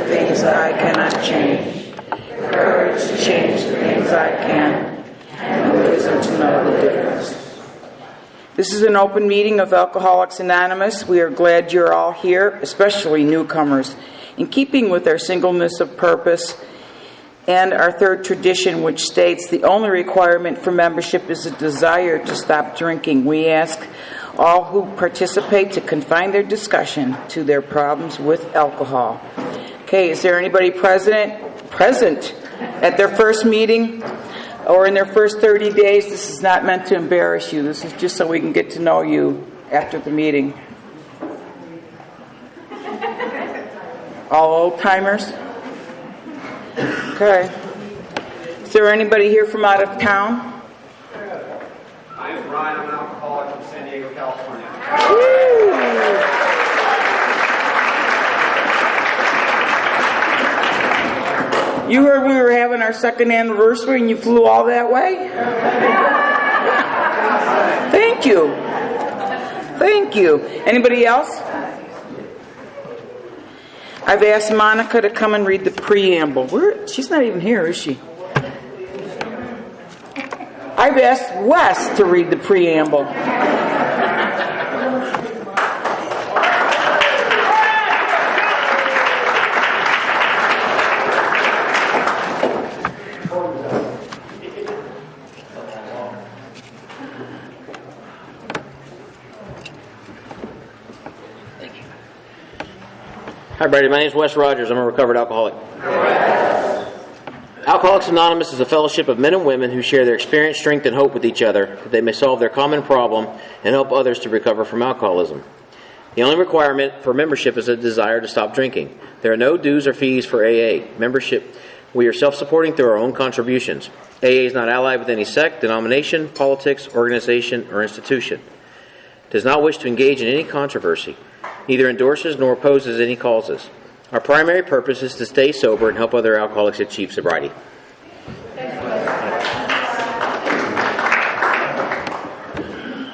things I cannot change, courage to change the things I can, and wisdom to know the difference. This is an open meeting of Alcoholics Anonymous. We are glad you're all here, especially newcomers. In keeping with our singleness of purpose and our third tradition, which states the only requirement for membership is a desire to stop drinking, we ask all who participate to confine their discussion to their problems with alcohol. Okay, is there anybody present at their first meeting or in their first 30 days? This is not meant to embarrass you. This is just so we can get to know you after the meeting. All old-timers? Okay. Is there anybody here from out of town? My name is Ryan. I'm an alcoholic from San Diego, California. Woo! You heard we were having our second anniversary and you flew all that way? Thank you. Thank you. Anybody else? I've asked Monica to come and read the preamble. She's not even here, is she? I've asked Wes to read the preamble. Hi, Brady. My name is Wes Rogers. I'm a recovered alcoholic. Alcoholics Anonymous is a fellowship of men and women who share their experience, strength, and hope with each other that they may solve their common problem and help others to recover from alcoholism. The only requirement for membership is a desire to stop drinking. There are no dues or fees for AA. Membership, we are self-supporting through our own contributions. AA is not allied with any sect, denomination, politics, organization, or institution. It does not wish to engage in any controversy. Neither endorses nor opposes any causes. Our primary purpose is to stay sober and help other alcoholics achieve sobriety.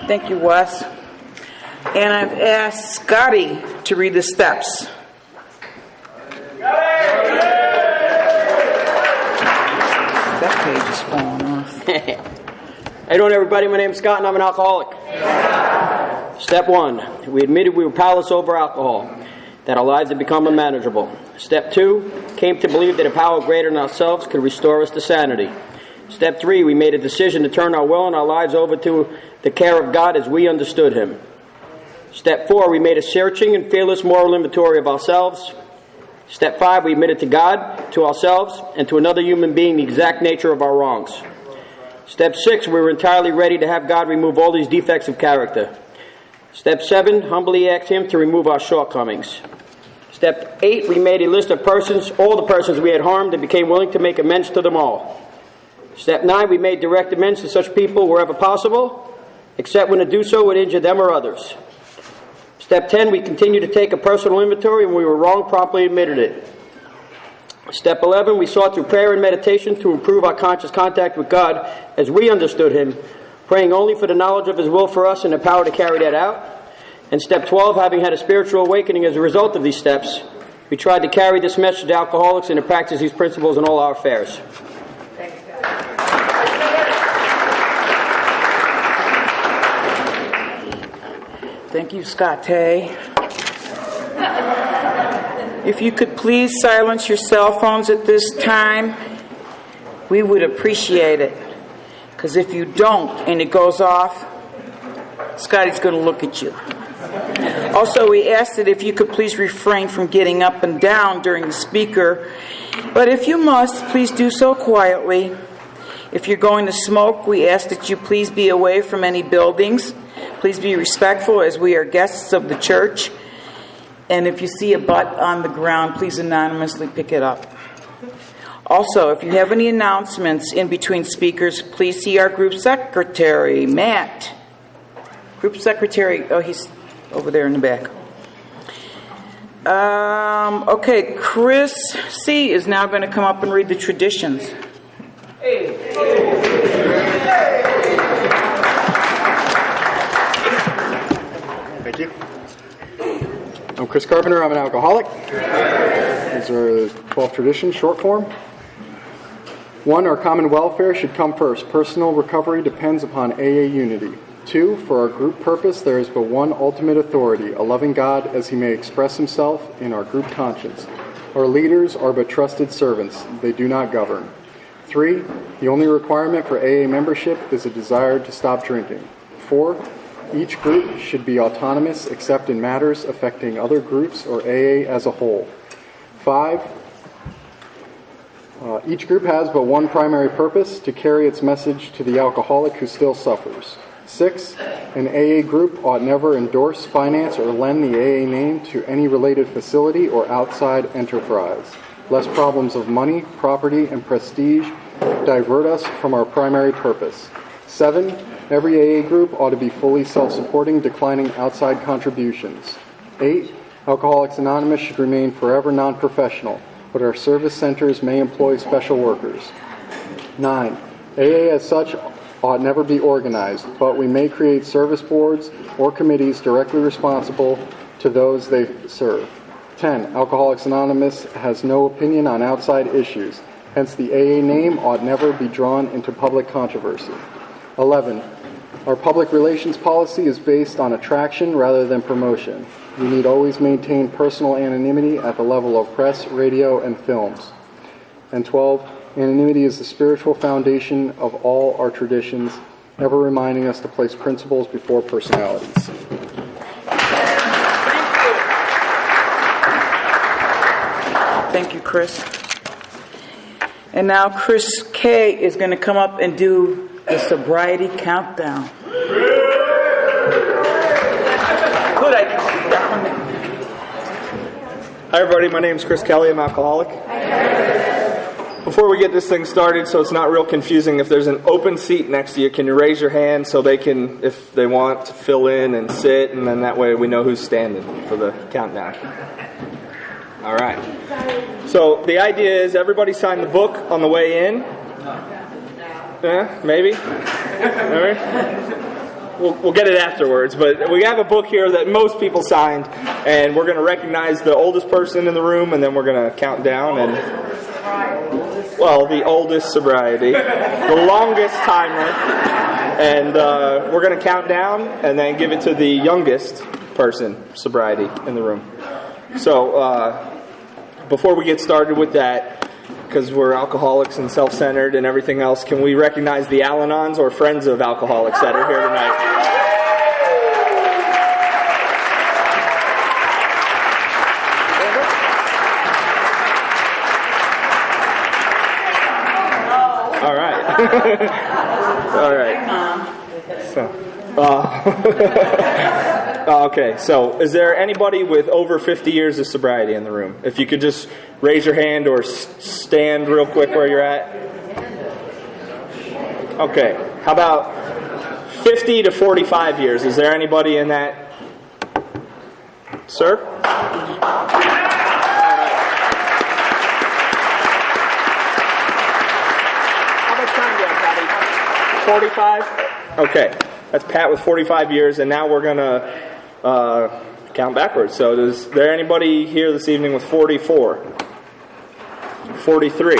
Thank you, Wes. And I've asked Scotty to read the steps. That page is falling off. How you doing, everybody? My name is Scott, and I'm an alcoholic. Step 1, we admitted we were powerless over alcohol, that our lives had become unmanageable. Step 2, came to believe that a power greater than ourselves could restore us to sanity. Step 3, we made a decision to turn our will and our lives over to the care of God as we understood Him. Step 4, we made a searching and fearless moral inventory of ourselves. Step 5, we admitted to God, to ourselves, and to another human being the exact nature of our wrongs. Step 6, we were entirely ready to have God remove all these defects of character. Step 7, humbly asked Him to remove our shortcomings. Step 8, we made a list of persons, all the persons we had harmed, and became willing to make amends to them all. Step 9, we made direct amends to such people wherever possible, except when to do so would injure them or others. Step 10, we continued to take a personal inventory, and when we were wrong, promptly admitted it. Step 11, we sought through prayer and meditation to improve our conscious contact with God as we understood Him, praying only for the knowledge of His will for us and the power to carry that out. And step 12, having had a spiritual awakening as a result of these steps, we tried to carry this message to alcoholics and to practice these principles in all our affairs. Thank you, Scott. If you could please silence your cell phones at this time, we would appreciate it. Because if you don't and it goes off, Scotty's going to look at you. Also, we ask that if you could please refrain from getting up and down during the speaker. But if you must, please do so quietly. If you're going to smoke, we ask that you please be away from any buildings. Please be respectful as we are guests of the church. And if you see a butt on the ground, please anonymously pick it up. Also, if you have any announcements in between speakers, please see our group secretary, Matt. Group secretary, oh, he's over there in the back. Okay, Chris C. is now going to come up and read the traditions. Thank you. I'm Chris Carpenter. I'm an alcoholic. As These are 12 traditions, short form. 1, our common welfare should come first. Personal recovery depends upon AA unity. 2, for our group purpose, there is but one ultimate authority, a loving God as he may express himself in our group conscience. Our leaders are but trusted servants. They do not govern. 3, the only requirement for AA membership is a desire to stop drinking. 4, each group should be autonomous except in matters affecting other groups or AA as a whole. 5, each group has but one primary purpose, to carry its message to the alcoholic who still suffers. 6, an AA group ought never endorse, finance, or lend the AA name to any related facility or outside enterprise, lest problems of money, property, and prestige divert us from our primary purpose. 7, every AA group ought to be fully self-supporting, declining outside contributions. 8, Alcoholics Anonymous should remain forever non-professional, but our service centers may employ special workers. 9, AA as such ought never be organized, but we may create service boards or committees directly responsible to those they serve. 10, Alcoholics Anonymous has no opinion on outside issues, hence the AA name ought never be drawn into public controversy. 11, our public relations policy is based on attraction rather than promotion. We need always maintain personal anonymity at the level of press, radio, and films. And 12, anonymity is the spiritual foundation of all our traditions, ever reminding us to place principles before personalities. Thank you, Chris. And now Chris K. is going to come up and do the sobriety countdown. Hi everybody, my name is Chris Kelly, I'm an alcoholic. Before we get this thing started, so it's not real confusing, if there's an open seat next to you, can you raise your hand so they can, if they want, to fill in and sit, and then that way we know who's standing for the countdown. All right. So the idea is everybody sign the book on the way in. Maybe? We'll get it afterwards, but we have a book here that most people signed, and we're going to recognize the oldest person in the room, and then we're going to count down, and, well, the oldest sobriety, the longest timer, and we're going to count down, and then give it to the youngest person, sobriety, in the room. So, before we get started with that, because we're alcoholics and self-centered and everything else, can we recognize the Al-Anons or friends of alcoholics that are here tonight? All right. All right. Okay, so is there anybody with over 50 years of sobriety in the room? If you could just raise your hand or stand real quick where you're at. Okay, how about 50 to 45 years? Is there anybody in that? Sir? How much time do you have, Patty? 45? Okay, that's Pat with 45 years, and now we're going to count backwards. So is there anybody here this evening with 44? 43?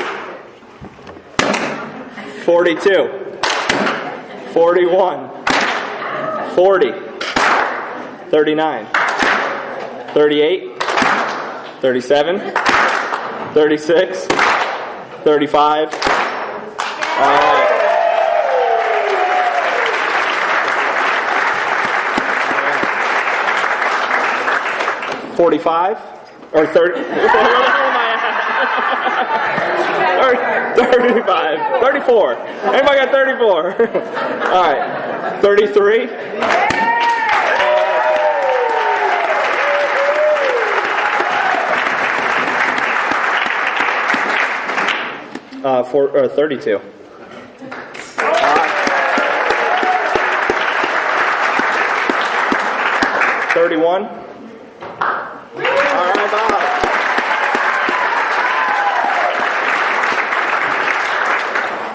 42? 41? 40? 39? 38? 37? 36? 35? All right. 45 or 30? 35, 34. Anybody got 34? All right, 33. 32. 31.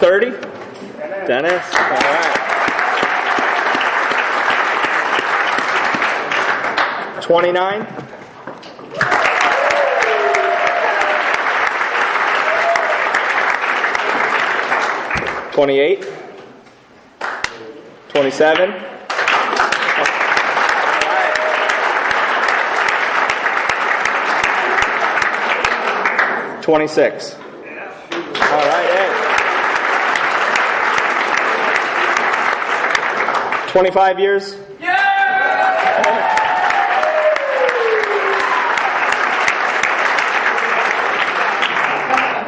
30? Dennis? All right. 29? 28, 27, 26. All right, Ed. 25 years?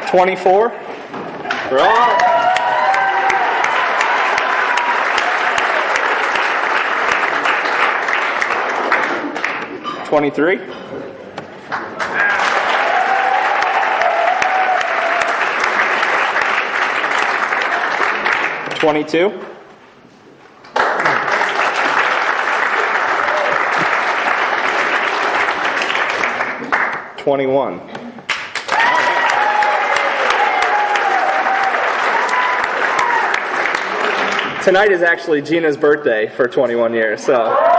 24? Wrong. 23? 22? 21? Tonight is actually Gina's birthday for 21 years, so.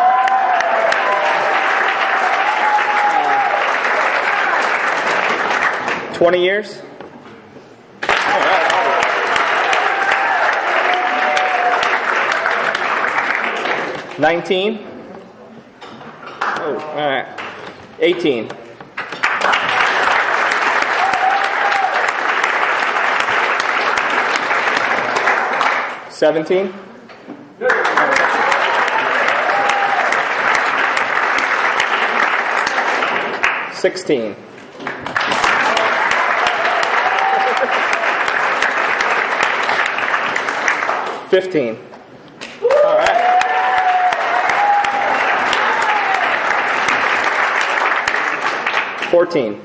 20 years? All right. 19? Oh, all right. 18? 17? 16? 15? All right. 14?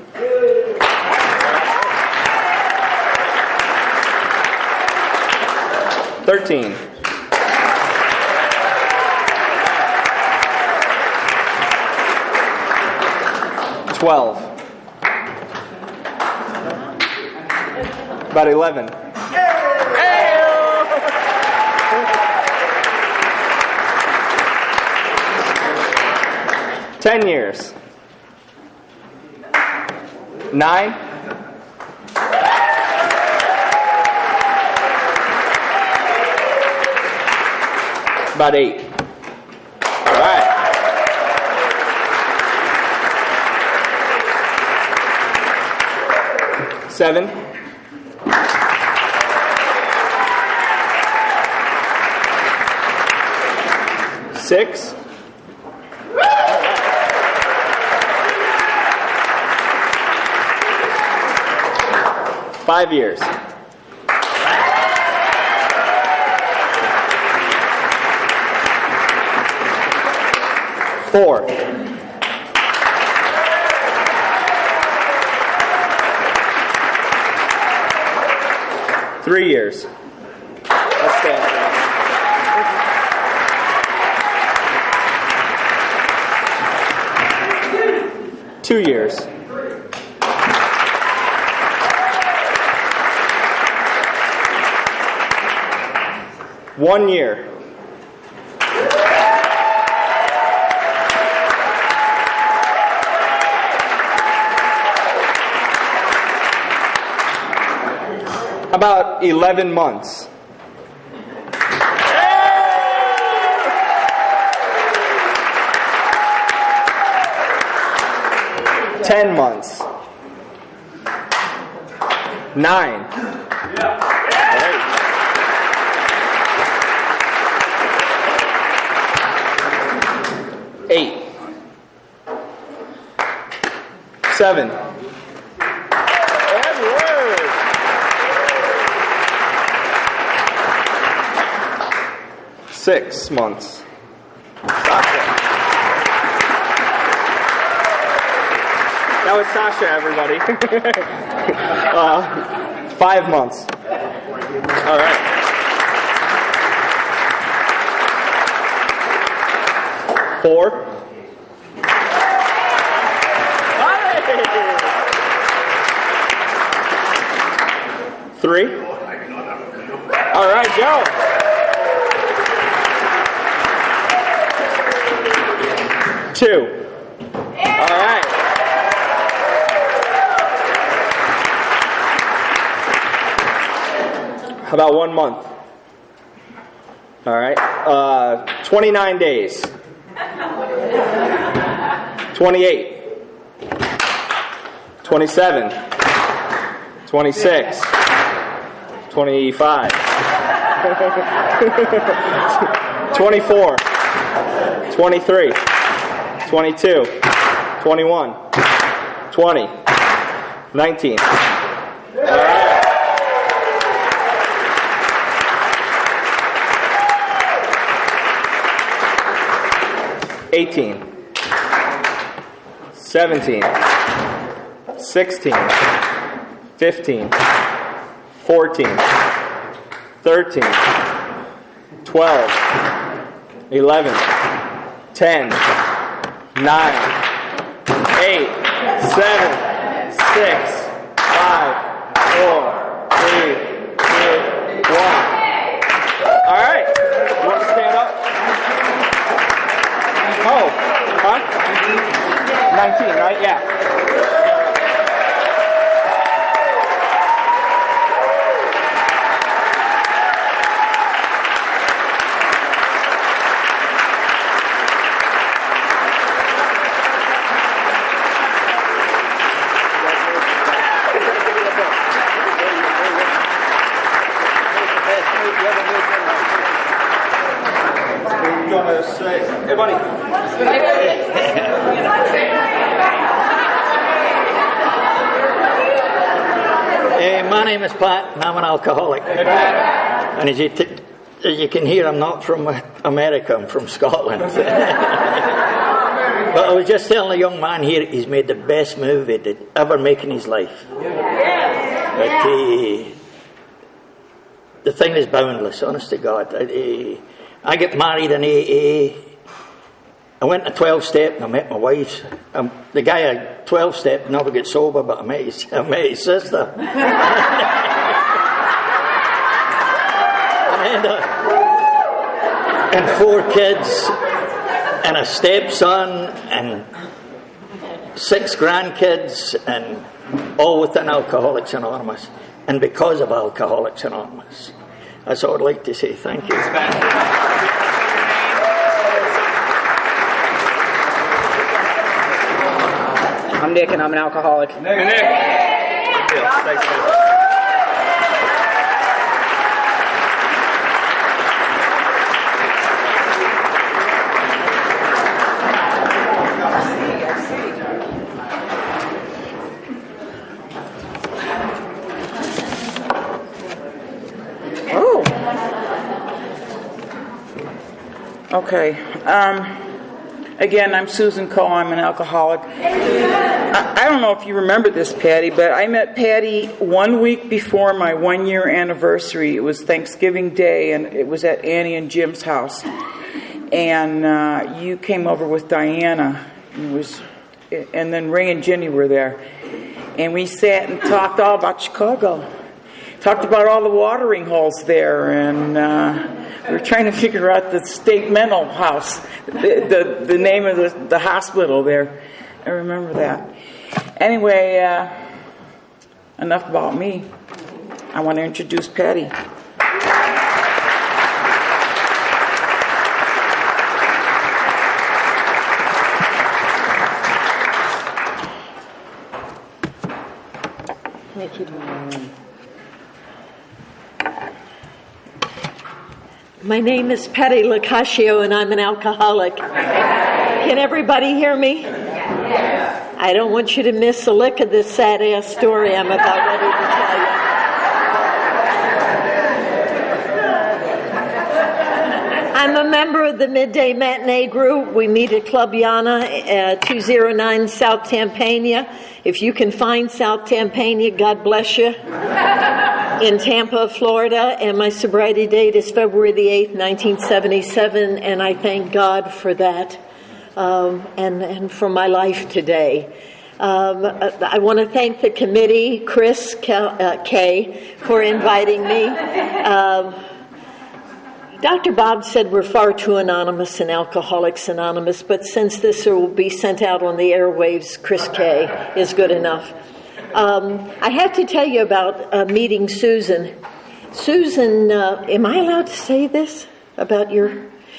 13? 12? About 11? 10 years? 9? 8? All right. 7? 6? 5 years? 4? 3 years? Let's stand. 2 years? 1 year? 11 months? 10 months? 9? 8? 7? 6 months? Sasha. That was Sasha, everybody. 5 months. All right. 4? 3? All right, Joe. 2? All right. How about 1 month? All right. 29 days. 28. 27. 26. 25. 24. 23. 22. 21. 20. 19. All right. 18, 17, 16, 15, 14, 13, 12, 11, 10, 9, 8, 7, 6, 5, 4, 3, 2, 1. All right. You want to stand up? Oh, huh? 19, right? Yeah. You want to say, hey, buddy. My name is Pat, and I'm an alcoholic. And as you can hear, I'm not from America, I'm from Scotland. But I was just telling a young man here, he's made the best move he'd ever make in his life. But the thing is boundless, honest to God. I get married in AA. I went to 12-step and I met my wife. The guy at 12-step never gets sober, but I met his sister. and 4 kids, and a stepson, and 6 grandkids, and all within Alcoholics Anonymous, and because of Alcoholics Anonymous. That's all I'd like to say. Thank you. I'm Nick, and I'm an alcoholic. Nick. Thanks, man. Oh. Okay. Again, I'm Susan Coe. I'm an alcoholic. I don't know if you remember this, Patti, but I met Patti 1 week before my 1-year anniversary. It was Thanksgiving Day, and it was at Annie and Jim's house. And you came over with Diana, and then Ray and Jenny were there. And we sat and talked all about Chicago. Talked about all the watering holes there, and we were trying to figure out the state mental house, the name of the hospital there. I remember that. Anyway, enough about me. I want to introduce Patti. Thank you. My name is Patti Locascio, and I'm an alcoholic. Can everybody hear me? Yes. I don't want you to miss a lick of this sad-ass story I'm about ready to tell you. I'm a member of the Midday Matinee Group. We meet at Club Yana, 209 South Tampania. If you can find South Tampania, God bless you. In Tampa, Florida, and my sobriety date is February the 8th, 1977, and I thank God for that and for my life today. I want to thank the committee, Chris K, for inviting me. Dr. Bob said we're far too anonymous in Alcoholics Anonymous, but since this will be sent out on the airwaves, Chris K is good enough. I have to tell you about meeting Susan. Susan, am I allowed to say this? about your...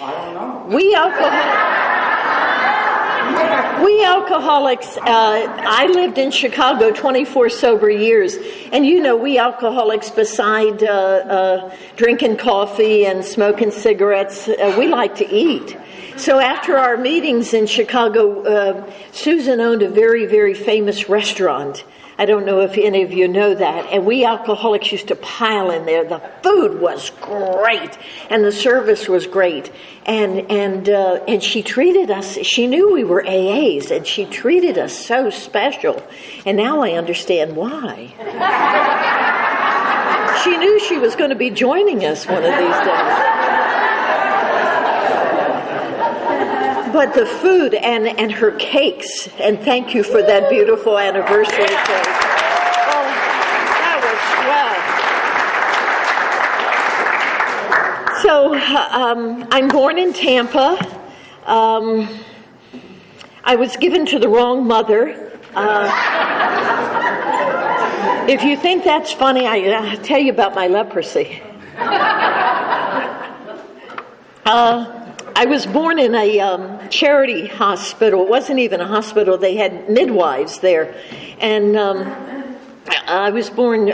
I don't know. We alcoholics, I lived in Chicago 24 sober years, and we alcoholics, beside drinking coffee and smoking cigarettes, we like to eat. So after our meetings in Chicago, Susan owned a very, very famous restaurant. I don't know if any of you know that. And we alcoholics used to pile in there. The food was great, and the service was great. And she treated us. She knew we were AAs, and she treated us so special. And now I understand why. She knew she was going to be joining us one of these days. But the food and her cakes, and thank you for that beautiful anniversary cake. Oh, that was swell. So I'm born in Tampa. I was given to the wrong mother. If you think that's funny, I'll tell you about my leprosy. I was born in a charity hospital. It wasn't even a hospital. They had midwives there. And I was born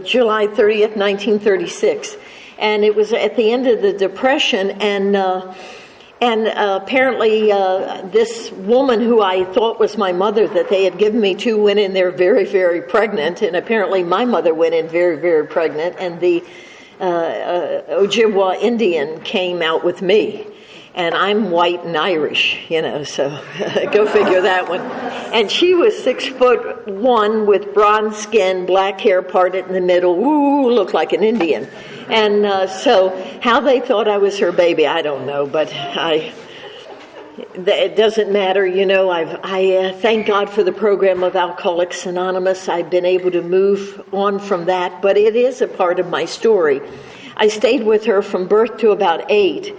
July 30th, 1936. And it was at the end of the Depression. And apparently this woman who I thought was my mother that they had given me to went in there very, very pregnant. And apparently my mother went in very, very pregnant. And the Ojibwa Indian came out with me. And I'm white and Irish, so go figure that one. And she was 6'1" with bronze skin, black hair parted in the middle. Ooh, looked like an Indian. And so how they thought I was her baby, I don't know. But it doesn't matter, I thank God for the program of Alcoholics Anonymous. I've been able to move on from that. But it is a part of my story. I stayed with her from birth to about 8.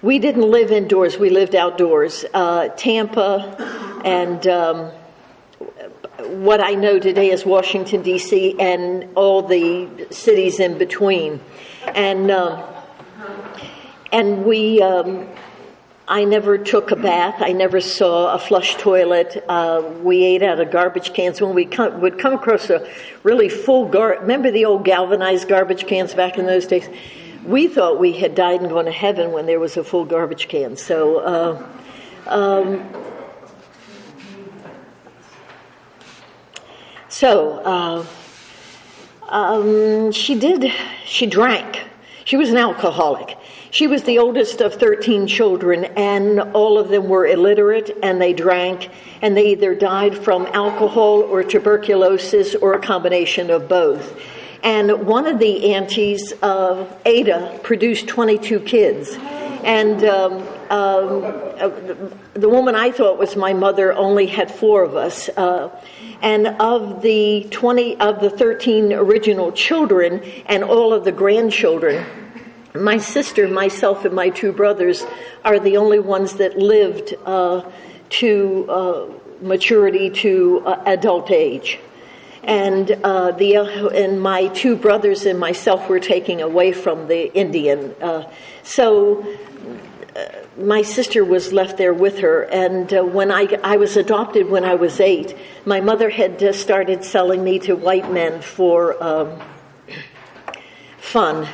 We didn't live indoors. We lived outdoors. Tampa and what I know today is Washington, D.C., and all the cities in between. And we, I never took a bath. I never saw a flush toilet. We ate out of garbage cans. When we would come across a really full remember the old galvanized garbage cans back in those days? We thought we had died and gone to heaven when there was a full garbage can. So, she drank. She was an alcoholic. She was the oldest of 13 children, and all of them were illiterate, and they drank, and they either died from alcohol or tuberculosis or a combination of both. And one of the aunties, Ada, produced 22 kids. And the woman I thought was my mother only had 4 of us. And of the 13 original children and all of the grandchildren, my sister, myself, and my 2 brothers are the only ones that lived to maturity, to adult age. And my 2 brothers and myself were taken away from the Indian. So my sister was left there with her. And when I was adopted when I was 8, my mother had started selling me to white men for fun.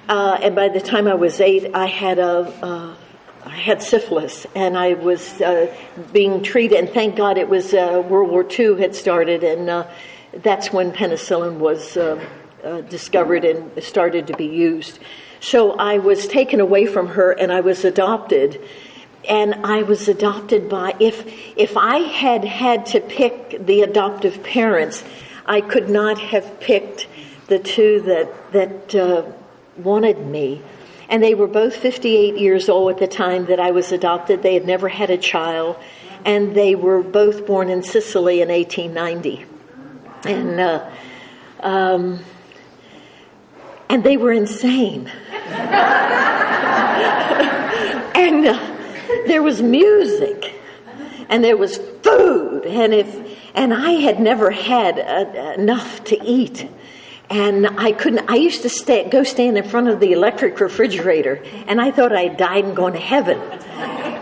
And by the time I was 8, I had syphilis, and I was being treated, and thank God it was World War II had started, and that's when penicillin was discovered and started to be used. So I was taken away from her, and I was adopted. And I was adopted by, if I had to pick the adoptive parents, I could not have picked the 2 that wanted me. And they were both 58 years old at the time that I was adopted. They had never had a child. And they were both born in Sicily in 1890. And they were insane. And there was music. And there was food. And I had never had enough to eat. And I used to go stand in front of the electric refrigerator, and I thought I died and gone to heaven.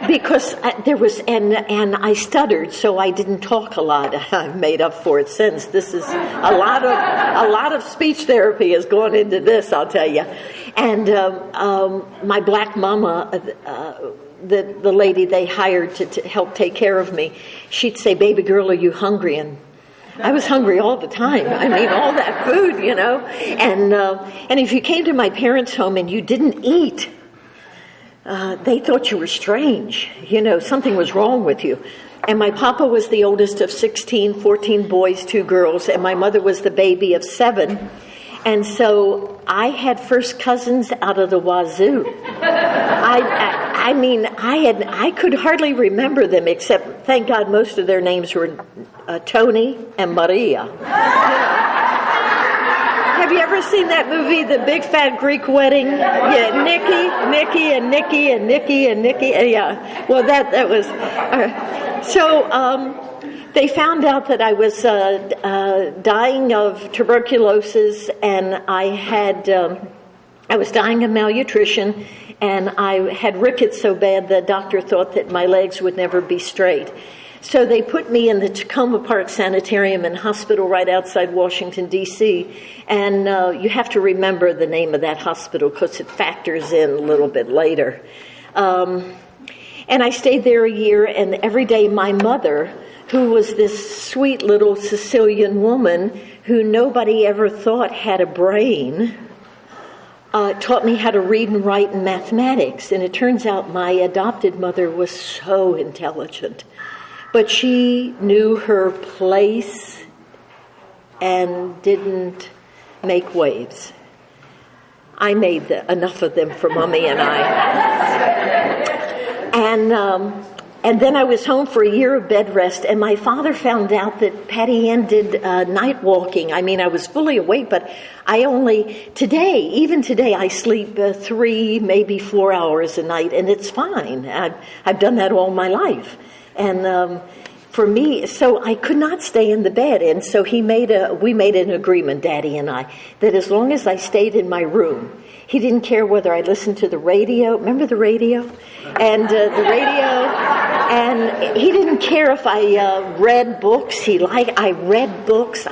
Because and I stuttered, so I didn't talk a lot. I've made up for it since. This is a lot of speech therapy has gone into this, I'll tell you. And my black mama, the lady they hired to help take care of me, she'd say, "Baby girl, are you hungry?" And I was hungry all the time. I mean, all that food, you know. And if you came to my parents' home and you didn't eat, they thought you were strange. You know, something was wrong with you. And my papa was the oldest of 16, 14 boys, 2 girls, and my mother was the baby of 7. And so I had first cousins out of the wazoo. I mean, I could hardly remember them, except, thank God, most of their names were Tony and Maria. Have you ever seen that movie, The Big Fat Greek Wedding? Yeah, Nikki. Yeah, well, that was... they found out that I was dying of tuberculosis, and I was dying of malnutrition, and I had rickets so bad the doctor thought that my legs would never be straight. So they put me in the Tacoma Park Sanitarium and Hospital right outside Washington, D.C., and you have to remember the name of that hospital because it factors in a little bit later. And I stayed there a year, and every day my mother, who was this sweet little Sicilian woman who nobody ever thought had a brain, taught me how to read and write and mathematics. And it turns out my adopted mother was so intelligent. But she knew her place and didn't make waves. I made enough of them for Mommy and I. And then I was home for a year of bed rest, and my father found out that Patti Ann did night walking. I mean, I was fully awake, but even today, I sleep 3, maybe 4 hours a night, and it's fine. I've done that all my life. And for me, so I could not stay in the bed. And so we made an agreement, Daddy and I, that as long as I stayed in my room, he didn't care whether I listened to the radio. Remember the radio? And and he didn't care if I read books. I read books.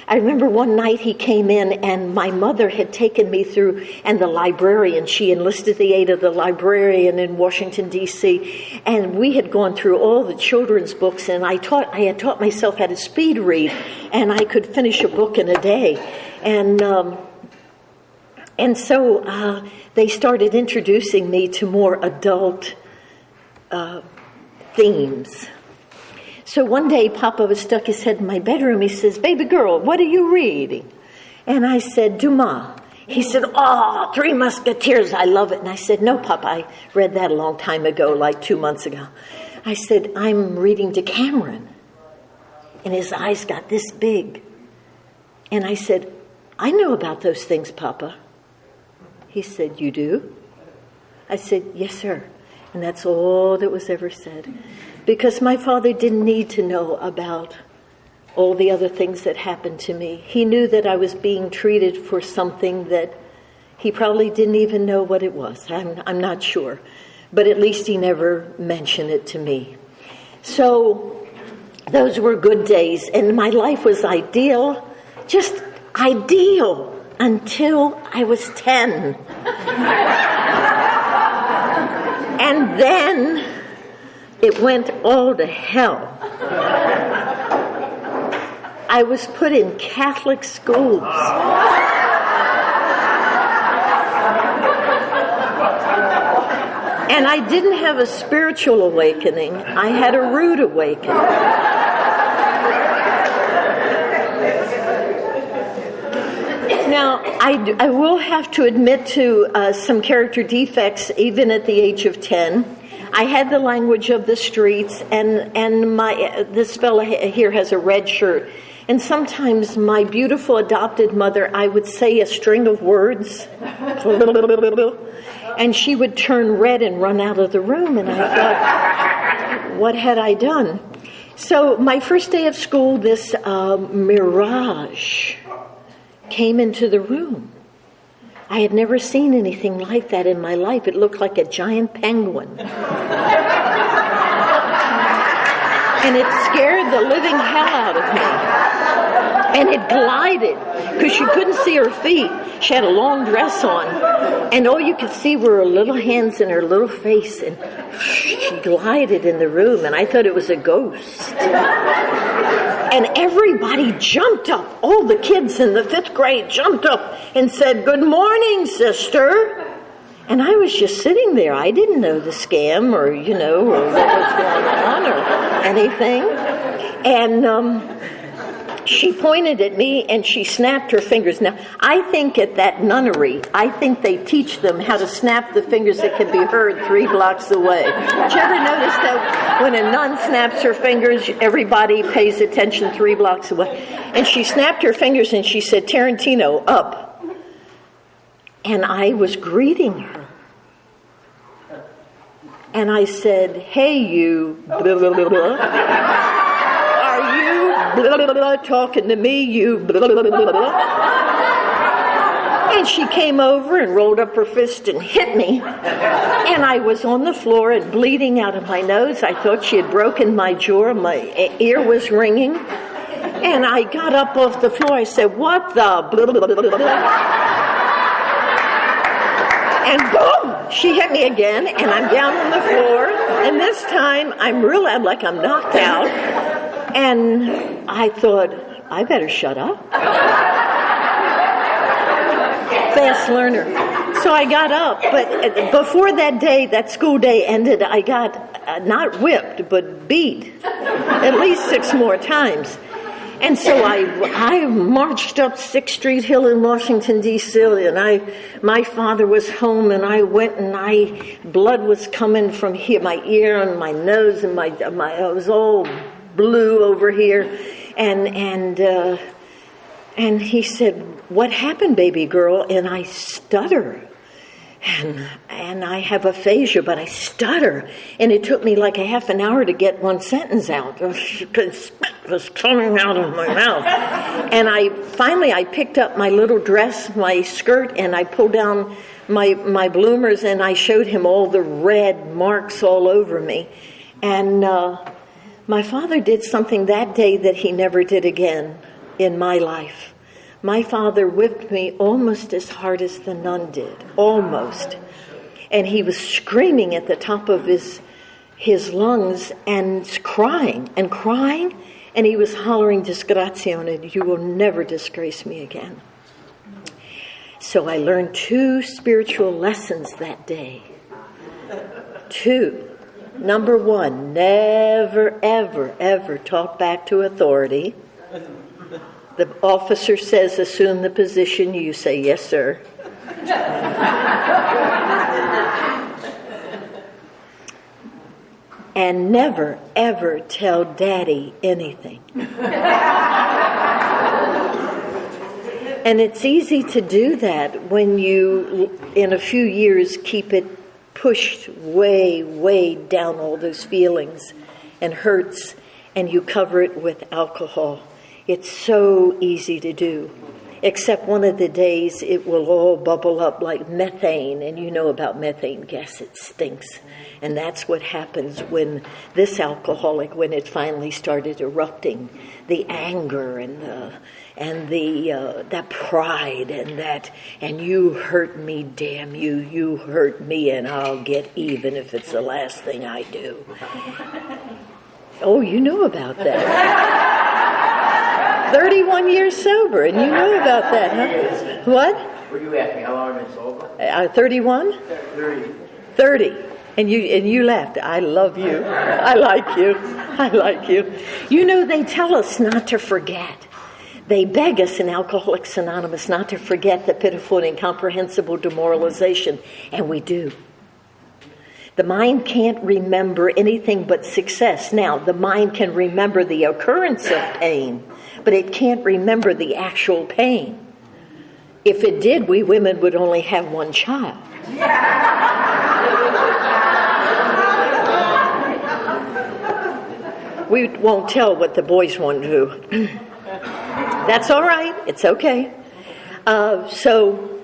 I remember one night he came in, and my mother had taken me through, and the librarian, she enlisted the aid of the librarian in Washington, D.C., and we had gone through all the children's books, and I had taught myself how to speed read, and I could finish a book in a day. And so they started introducing me to more adult themes. So one day, Papa was stuck his head in my bedroom. He says, "Baby girl, what are you reading?" And I said, "Dumas." He said, "Oh, Three Musketeers, I love it." And I said, "No, Papa, I read that a long time ago, like 2 months ago." I said, "I'm reading Decameron." And his eyes got this big. And I said, "I know about those things, Papa." He said, "You do?" I said, "Yes, sir." And that's all that was ever said. Because my father didn't need to know about all the other things that happened to me. He knew that I was being treated for something that he probably didn't even know what it was. I'm not sure. But at least he never mentioned it to me. So those were good days. And my life was ideal. Just ideal. Until I was 10. And then it went all to hell. I was put in Catholic schools. And I didn't have a spiritual awakening. I had a rude awakening. Now, I will have to admit to some character defects even at the age of 10. I had the language of the streets, and this fella here has a red shirt. And sometimes my beautiful adopted mother, I would say a string of words, and she would turn red and run out of the room. And I thought, what had I done? So my first day of school, this mirage came into the room. I had never seen anything like that in my life. It looked like a giant penguin. And it scared the living hell out of me. And it glided, because you couldn't see her feet. She had a long dress on, and all you could see were her little hands and her little face, and she glided in the room, and I thought it was a ghost. And everybody jumped up. All the kids in the 5th grade jumped up and said, "Good morning, sister." And I was just sitting there. I didn't know the scam or, or what was going on or anything. And she pointed at me and she snapped her fingers. Now, I think at that nunnery, I think they teach them how to snap the fingers that can be heard 3 blocks away. Did you ever notice that when a nun snaps her fingers, everybody pays attention 3 blocks away? And she snapped her fingers and she said, "Tarantino, up." And I was greeting her. And I said, "Hey, you, blah, blah, blah, blah. Are you blah, blah, blah, talking to me, you blah, blah, blah, blah?" And she came over and rolled up her fist and hit me. And I was on the floor and bleeding out of my nose. I thought she had broken my jaw. My ear was ringing. And I got up off the floor. I said, "What the blah, blah, blah, blah, blah?" And boom, she hit me again, and I'm down on the floor. And this time, I'm like I'm knocked out. And I thought, I better shut up. Fast learner. So I got up, but before that day, that school day ended, I got not whipped, but beat at least 6 more times. And so I marched up 6th Street Hill in Washington, D.C., and my father was home, and I went, and blood was coming from here, my ear and my nose, and I was all blue over here. And he said, "What happened, baby girl?" And I stutter. And I have aphasia, but I stutter. And it took me like a half an hour to get one sentence out, because it was coming out of my mouth. And I picked up my little dress, my skirt, and I pulled down my bloomers, and I showed him all the red marks all over me. And my father did something that day that he never did again in my life. My father whipped me almost as hard as the nun did, almost. And he was screaming at the top of his lungs and crying, and he was hollering, "Disgrazione, you will never disgrace me again." So I learned 2 spiritual lessons that day. 2. Number 1, never, ever, ever talk back to authority. The officer says, "Assume the position," you say, "Yes, sir." And never, ever tell Daddy anything. And it's easy to do that when you, in a few years, keep it pushed way, way down, all those feelings and hurts, and you cover it with alcohol. It's so easy to do, except one of the days it will all bubble up like methane, and you know about methane gas, it stinks. And that's what happens when this alcoholic, when it finally started erupting, the anger and that pride and you hurt me, damn you, you hurt me, and I'll get even if it's the last thing I do. Oh, you know about that. 31 years sober, and you know about that, huh? What? Were you asking how long I've been sober? 31? 30. And you laughed. I love you. I like you. I like you. You know, they tell us not to forget. They beg us in Alcoholics Anonymous not to forget the pitiful and incomprehensible demoralization, and we do. The mind can't remember anything but success. Now, the mind can remember the occurrence of pain, but it can't remember the actual pain. If it did, we women would only have 1 child. We won't tell what the boys want to do. That's all right. It's okay. So,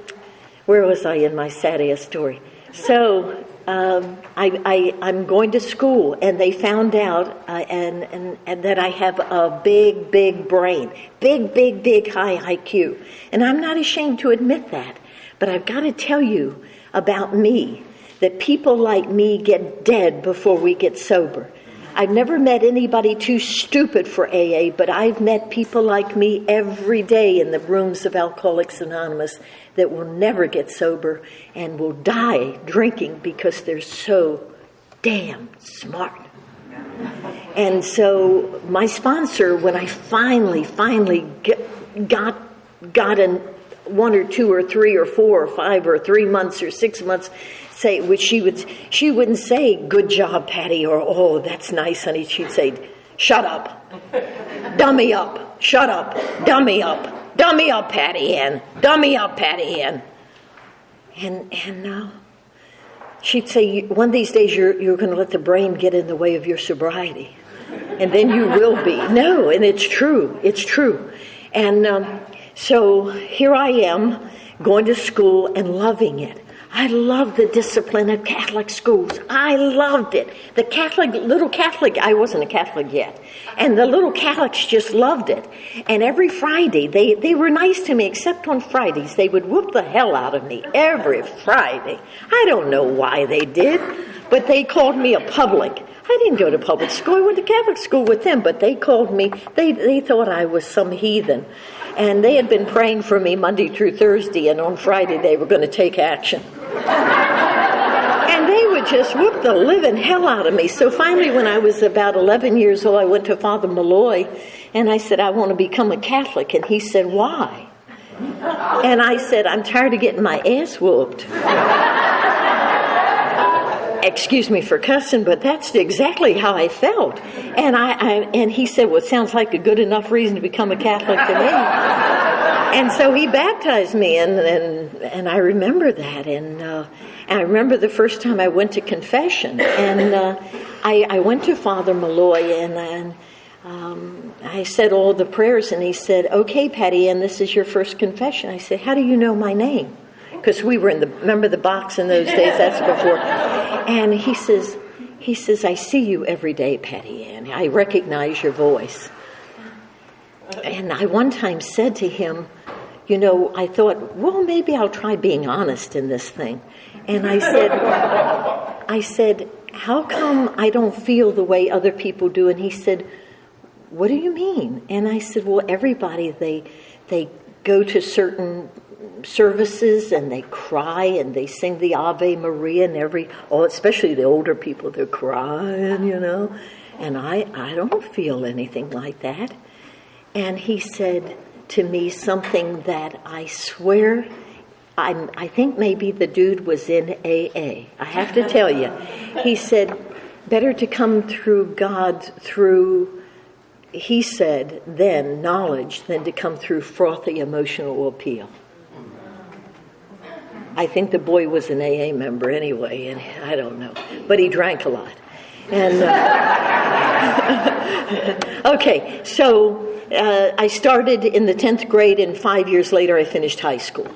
where was I in my saddest story? So, I'm going to school, and they found out and that I have a big brain, big high IQ, and I'm not ashamed to admit that. But I've got to tell you about me, that people like me get dead before we get sober. I've never met anybody too stupid for AA, but I've met people like me every day in the rooms of Alcoholics Anonymous that will never get sober and will die drinking because they're so damn smart. And so my sponsor, when I finally got an 1 or 2 or 3 or 4 or 5 or 3 months or 6 months, which she wouldn't say, "Good job, Patti," or, "Oh, that's nice, honey." She'd say, "Shut up, dummy up, shut up, dummy up, Patti Ann, dummy up, Patti Ann." And she'd say, "One of these days you're going to let the brain get in the way of your sobriety, and then you will be." No, and it's true, and so here I am, going to school and loving it. I love the discipline of Catholic schools. I loved it. The little Catholic, I wasn't a Catholic yet, and the little Catholics just loved it. And every Friday, they were nice to me, except on Fridays. They would whoop the hell out of me every Friday. I don't know why they did, but they called me a public. I didn't go to public school. I went to Catholic school with them, but they called me, they thought I was some heathen. And they had been praying for me Monday through Thursday, and on Friday they were going to take action. And they would just whoop the living hell out of me. So finally, when I was about 11 years old, I went to Father Malloy, and I said, "I want to become a Catholic." And he said, "Why?" And I said, "I'm tired of getting my ass whooped." Excuse me for cussing, but that's exactly how I felt. And he said, "Well, it sounds like a good enough reason to become a Catholic to me." And so he baptized me, and I remember that. And I remember the first time I went to confession, and I went to Father Malloy, and I said all the prayers, and he said, "Okay, Patti Ann, this is your first confession." I said, "How do you know my name?" Because we were remember the box in those days? That's before. And he says, "I see you every day, Patti Ann. I recognize your voice." And I one time said to him, I thought, well, maybe I'll try being honest in this thing. And I said, "How come I don't feel the way other people do?" And he said, "What do you mean?" And I said, "Well, everybody, they go to certain services and they cry and they sing the Ave Maria, and especially the older people, they're crying, and I don't feel anything like that." And he said to me something that I swear, I think maybe the dude was in AA. I have to tell you. He said, "Better to come through God through," he said, "then knowledge than to come through frothy emotional appeal." I think the boy was an AA member anyway, and I don't know. But he drank a lot. And okay, so I started in the 10th grade, and 5 years later I finished high school.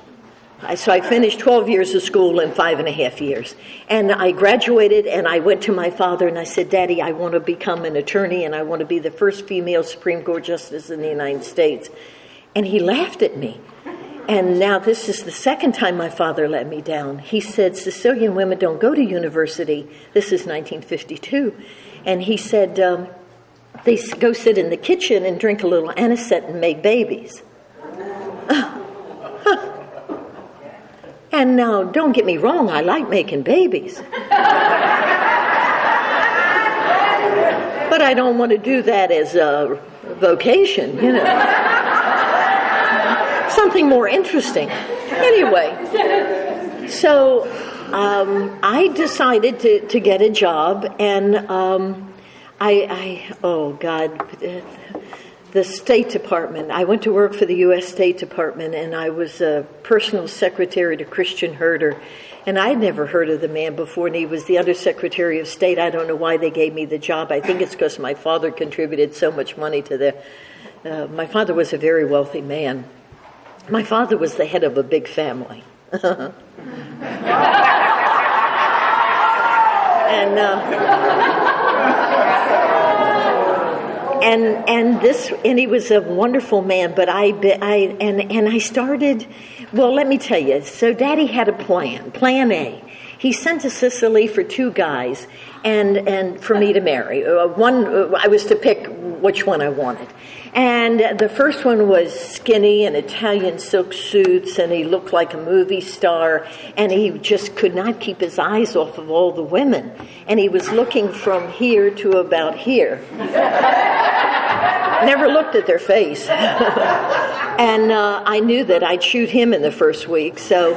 So I finished 12 years of school in 5.5 years. And I graduated, and I went to my father, and I said, "Daddy, I want to become an attorney, and I want to be the first female Supreme Court justice in the United States." And he laughed at me. And now this is the second time my father let me down. He said, "Sicilian women don't go to university." This is 1952. And he said, "They go sit in the kitchen and drink a little anisette and make babies." And now, don't get me wrong, I like making babies. But I don't want to do that as a vocation, Something more interesting. Anyway, so I decided to get a job, and the State Department. I went to work for the U.S. State Department, and I was a personal secretary to Christian Herter. And I'd never heard of the man before, and he was the Undersecretary of State. I don't know why they gave me the job. I think it's because my father contributed so much money to my father was a very wealthy man. My father was the head of a big family. And he was a wonderful man. But I started. Well, let me tell you. So Daddy had a plan. Plan A. He sent to Sicily for 2 guys, and for me to marry. One, I was to pick which one I wanted. And the first one was skinny in Italian silk suits, and he looked like a movie star, and he just could not keep his eyes off of all the women. And he was looking from here to about here. Never looked at their face. And I knew that I'd shoot him in the first week, so...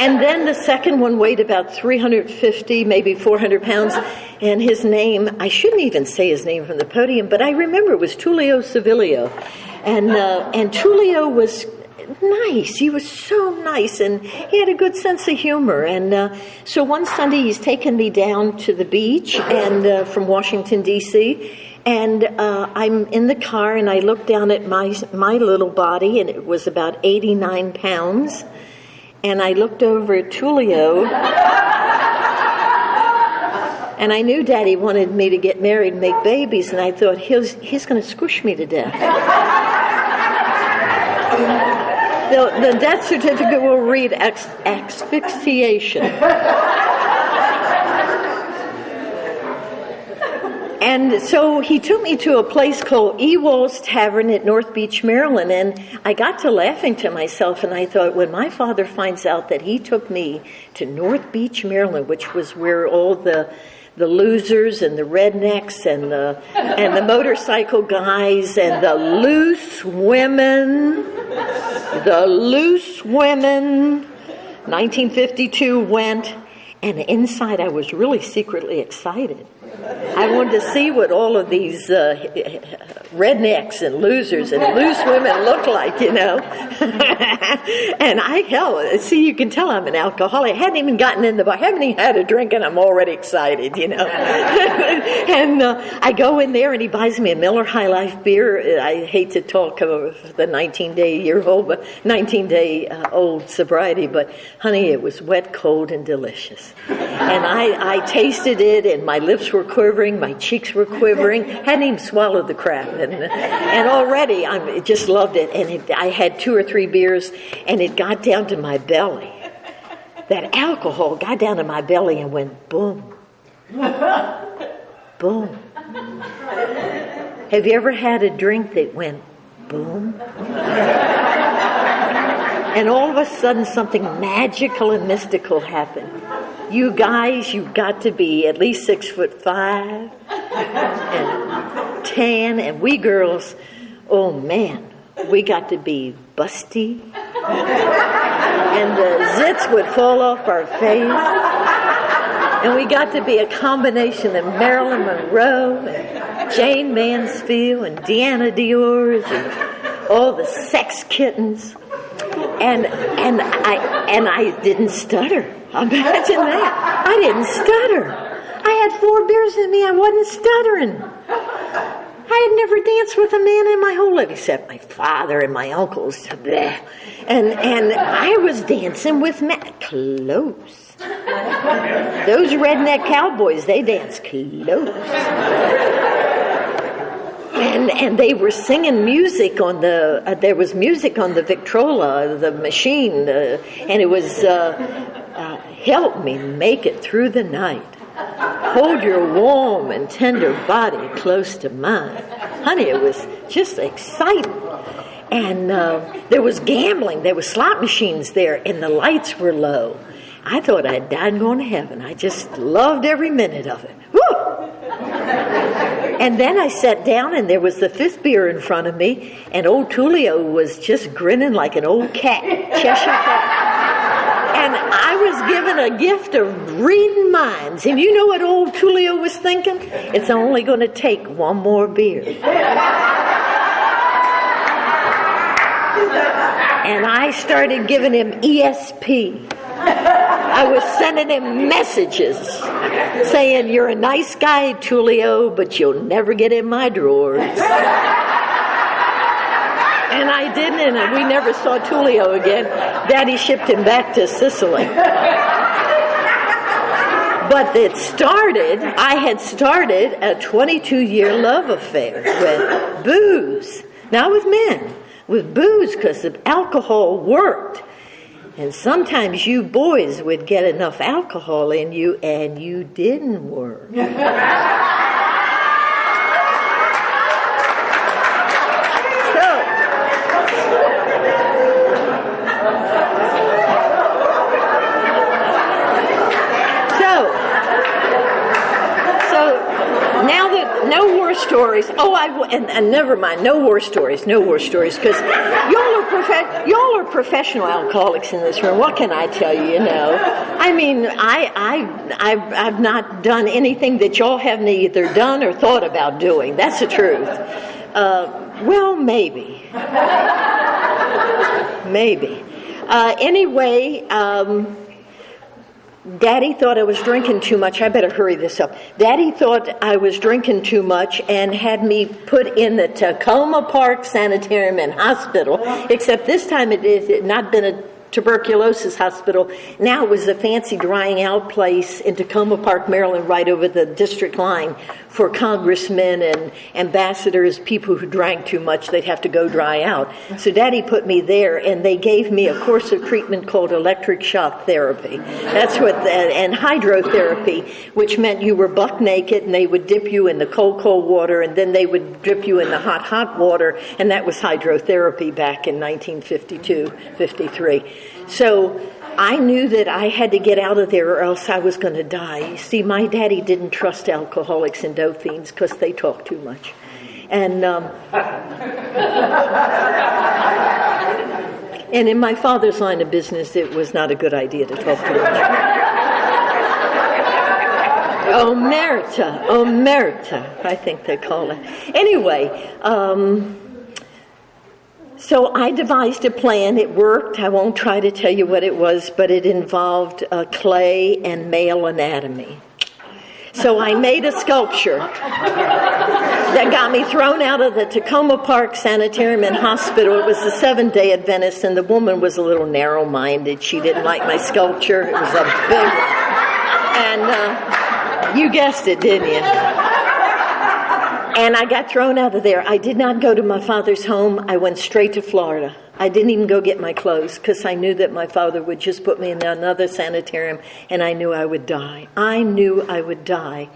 And then the second one weighed about 350, maybe 400 pounds. And his name, I shouldn't even say his name from the podium, but I remember it was Tullio Civilio. And Tullio was nice. He was so nice, and he had a good sense of humor. And so one Sunday he's taken me down to the beach and from Washington, D.C., and I'm in the car, and I look down at my little body, and it was about 89 pounds. And I looked over at Tullio, and I knew Daddy wanted me to get married and make babies, and I thought, he's going to squish me to death. The death certificate will read asphyxiation. And so he took me to a place called Ewald's Tavern at North Beach, Maryland, and I got to laughing to myself, and I thought, when my father finds out that he took me to North Beach, Maryland, which was where all the losers and the rednecks and the motorcycle guys and the loose women, 1952 went, and inside I was really secretly excited. I wanted to see what all of these rednecks and losers and loose women look like, you know. And see, you can tell I'm an alcoholic. I hadn't even gotten in the bar. I haven't even had a drink, and I'm already excited, you know. And I go in there, and he buys me a Miller High Life beer. I hate to talk of the 19-day-old sobriety, but, honey, it was wet, cold, and delicious. And I tasted it, and my lips were quivering, my cheeks were quivering, hadn't even swallowed the crap, and already I just loved it. And I had 2 or 3 beers, and it got down to my belly. That alcohol got down to my belly and went boom, boom. Have you ever had a drink that went boom? And all of a sudden something magical and mystical happened. You guys, you've got to be at least 6'5" and tan, and we girls, oh man, we got to be busty, and the zits would fall off our face, and we got to be a combination of Marilyn Monroe and Jane Mansfield and Deanna Dior's and all the sex kittens. And I didn't stutter. Imagine that. I didn't stutter. I had 4 beers in me. I wasn't stuttering. I had never danced with a man in my whole life, except my father and my uncles. And I was dancing with men. Close. Those redneck cowboys, they dance close. And they were singing music on there was music on the Victrola, the machine, and it was, help me make it through the night. Hold your warm and tender body close to mine. Honey, it was just exciting. And there was gambling. There were slot machines there, and the lights were low. I thought I'd died and gone to heaven. I just loved every minute of it. Woo! And then I sat down, and there was the 5th beer in front of me, and old Tullio was just grinning like an old cat, Cheshire cat. And I was given a gift of reading minds. And you know what old Tullio was thinking? It's only going to take 1 more beer. And I started giving him ESP. I was sending him messages saying, you're a nice guy, Tullio, but you'll never get in my drawers. And I didn't, and we never saw Tullio again. Daddy shipped him back to Sicily. But I had started a 22-year love affair with booze. Not with men, with booze, because the alcohol worked. And sometimes you boys would get enough alcohol in you, and you didn't work. Now that no war stories. And never mind, no war stories, because y'all are professional alcoholics in this room. What can I tell you? You know, I mean, I've not done anything that y'all haven't either done or thought about doing. That's the truth. Well, maybe. Anyway. Daddy thought I was drinking too much. I better hurry this up. Daddy thought I was drinking too much and had me put in the Tacoma Park Sanitarium and Hospital, except this time it had not been a tuberculosis hospital. Now it was a fancy drying out place in Tacoma Park, Maryland, right over the district line for congressmen and ambassadors, people who drank too much. They'd have to go dry out. So Daddy put me there, and they gave me a course of treatment called electric shock therapy. That's what, and hydrotherapy, which meant you were buck naked, and they would dip you in the cold water, and then they would dip you in the hot water, and that was hydrotherapy back in 1952, 53. So I knew that I had to get out of there or else I was going to die. You see, my daddy didn't trust alcoholics and dope fiends because they talk too much. And in my father's line of business, it was not a good idea to talk too much. Omerta, I think they call it. Anyway, so I devised a plan. It worked. I won't try to tell you what it was, but it involved clay and male anatomy. So I made a sculpture that got me thrown out of the Tacoma Park Sanitarium and Hospital. It was the Seventh-day Adventist, and the woman was a little narrow-minded. She didn't like my sculpture. It was a big one. And you guessed it, didn't you? And I got thrown out of there. I did not go to my father's home. I went straight to Florida. I didn't even go get my clothes because I knew that my father would just put me in another sanitarium, and I knew I would die. I knew I would die.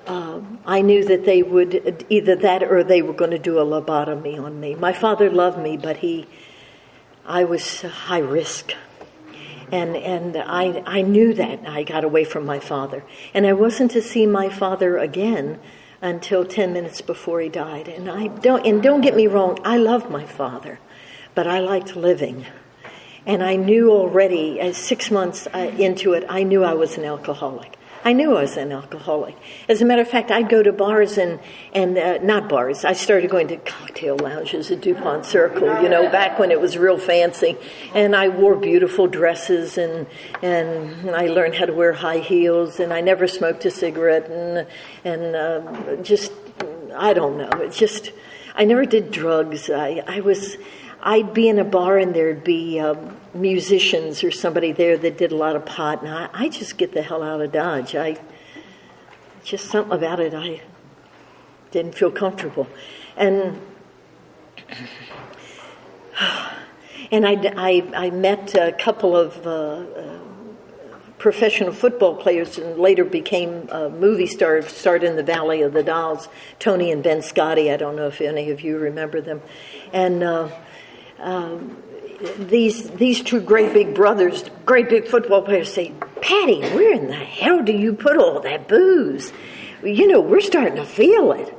I knew that they would either that or they were going to do a lobotomy on me. My father loved me, but I was high risk. And I knew that. I got away from my father. And I wasn't to see my father again until 10 minutes before he died. And don't get me wrong, I love my father, but I liked living. And I knew already, 6 months into it, I knew I was an alcoholic. I knew I was an alcoholic. As a matter of fact, I'd go to bars and not bars. I started going to cocktail lounges at DuPont Circle, back when it was real fancy. And I wore beautiful dresses and I learned how to wear high heels, and I never smoked a cigarette and I don't know. I never did drugs. I'd be in a bar and there'd be musicians or somebody there that did a lot of pot, and I just get the hell out of Dodge. Just something about it, I didn't feel comfortable. And I met a couple of professional football players and later became movie stars, starred in the Valley of the Dolls, Tony and Ben Scotti. I don't know if any of you remember them. And these two great big brothers, great big football players, say, "Patti, where in the hell do you put all that booze? We're starting to feel it."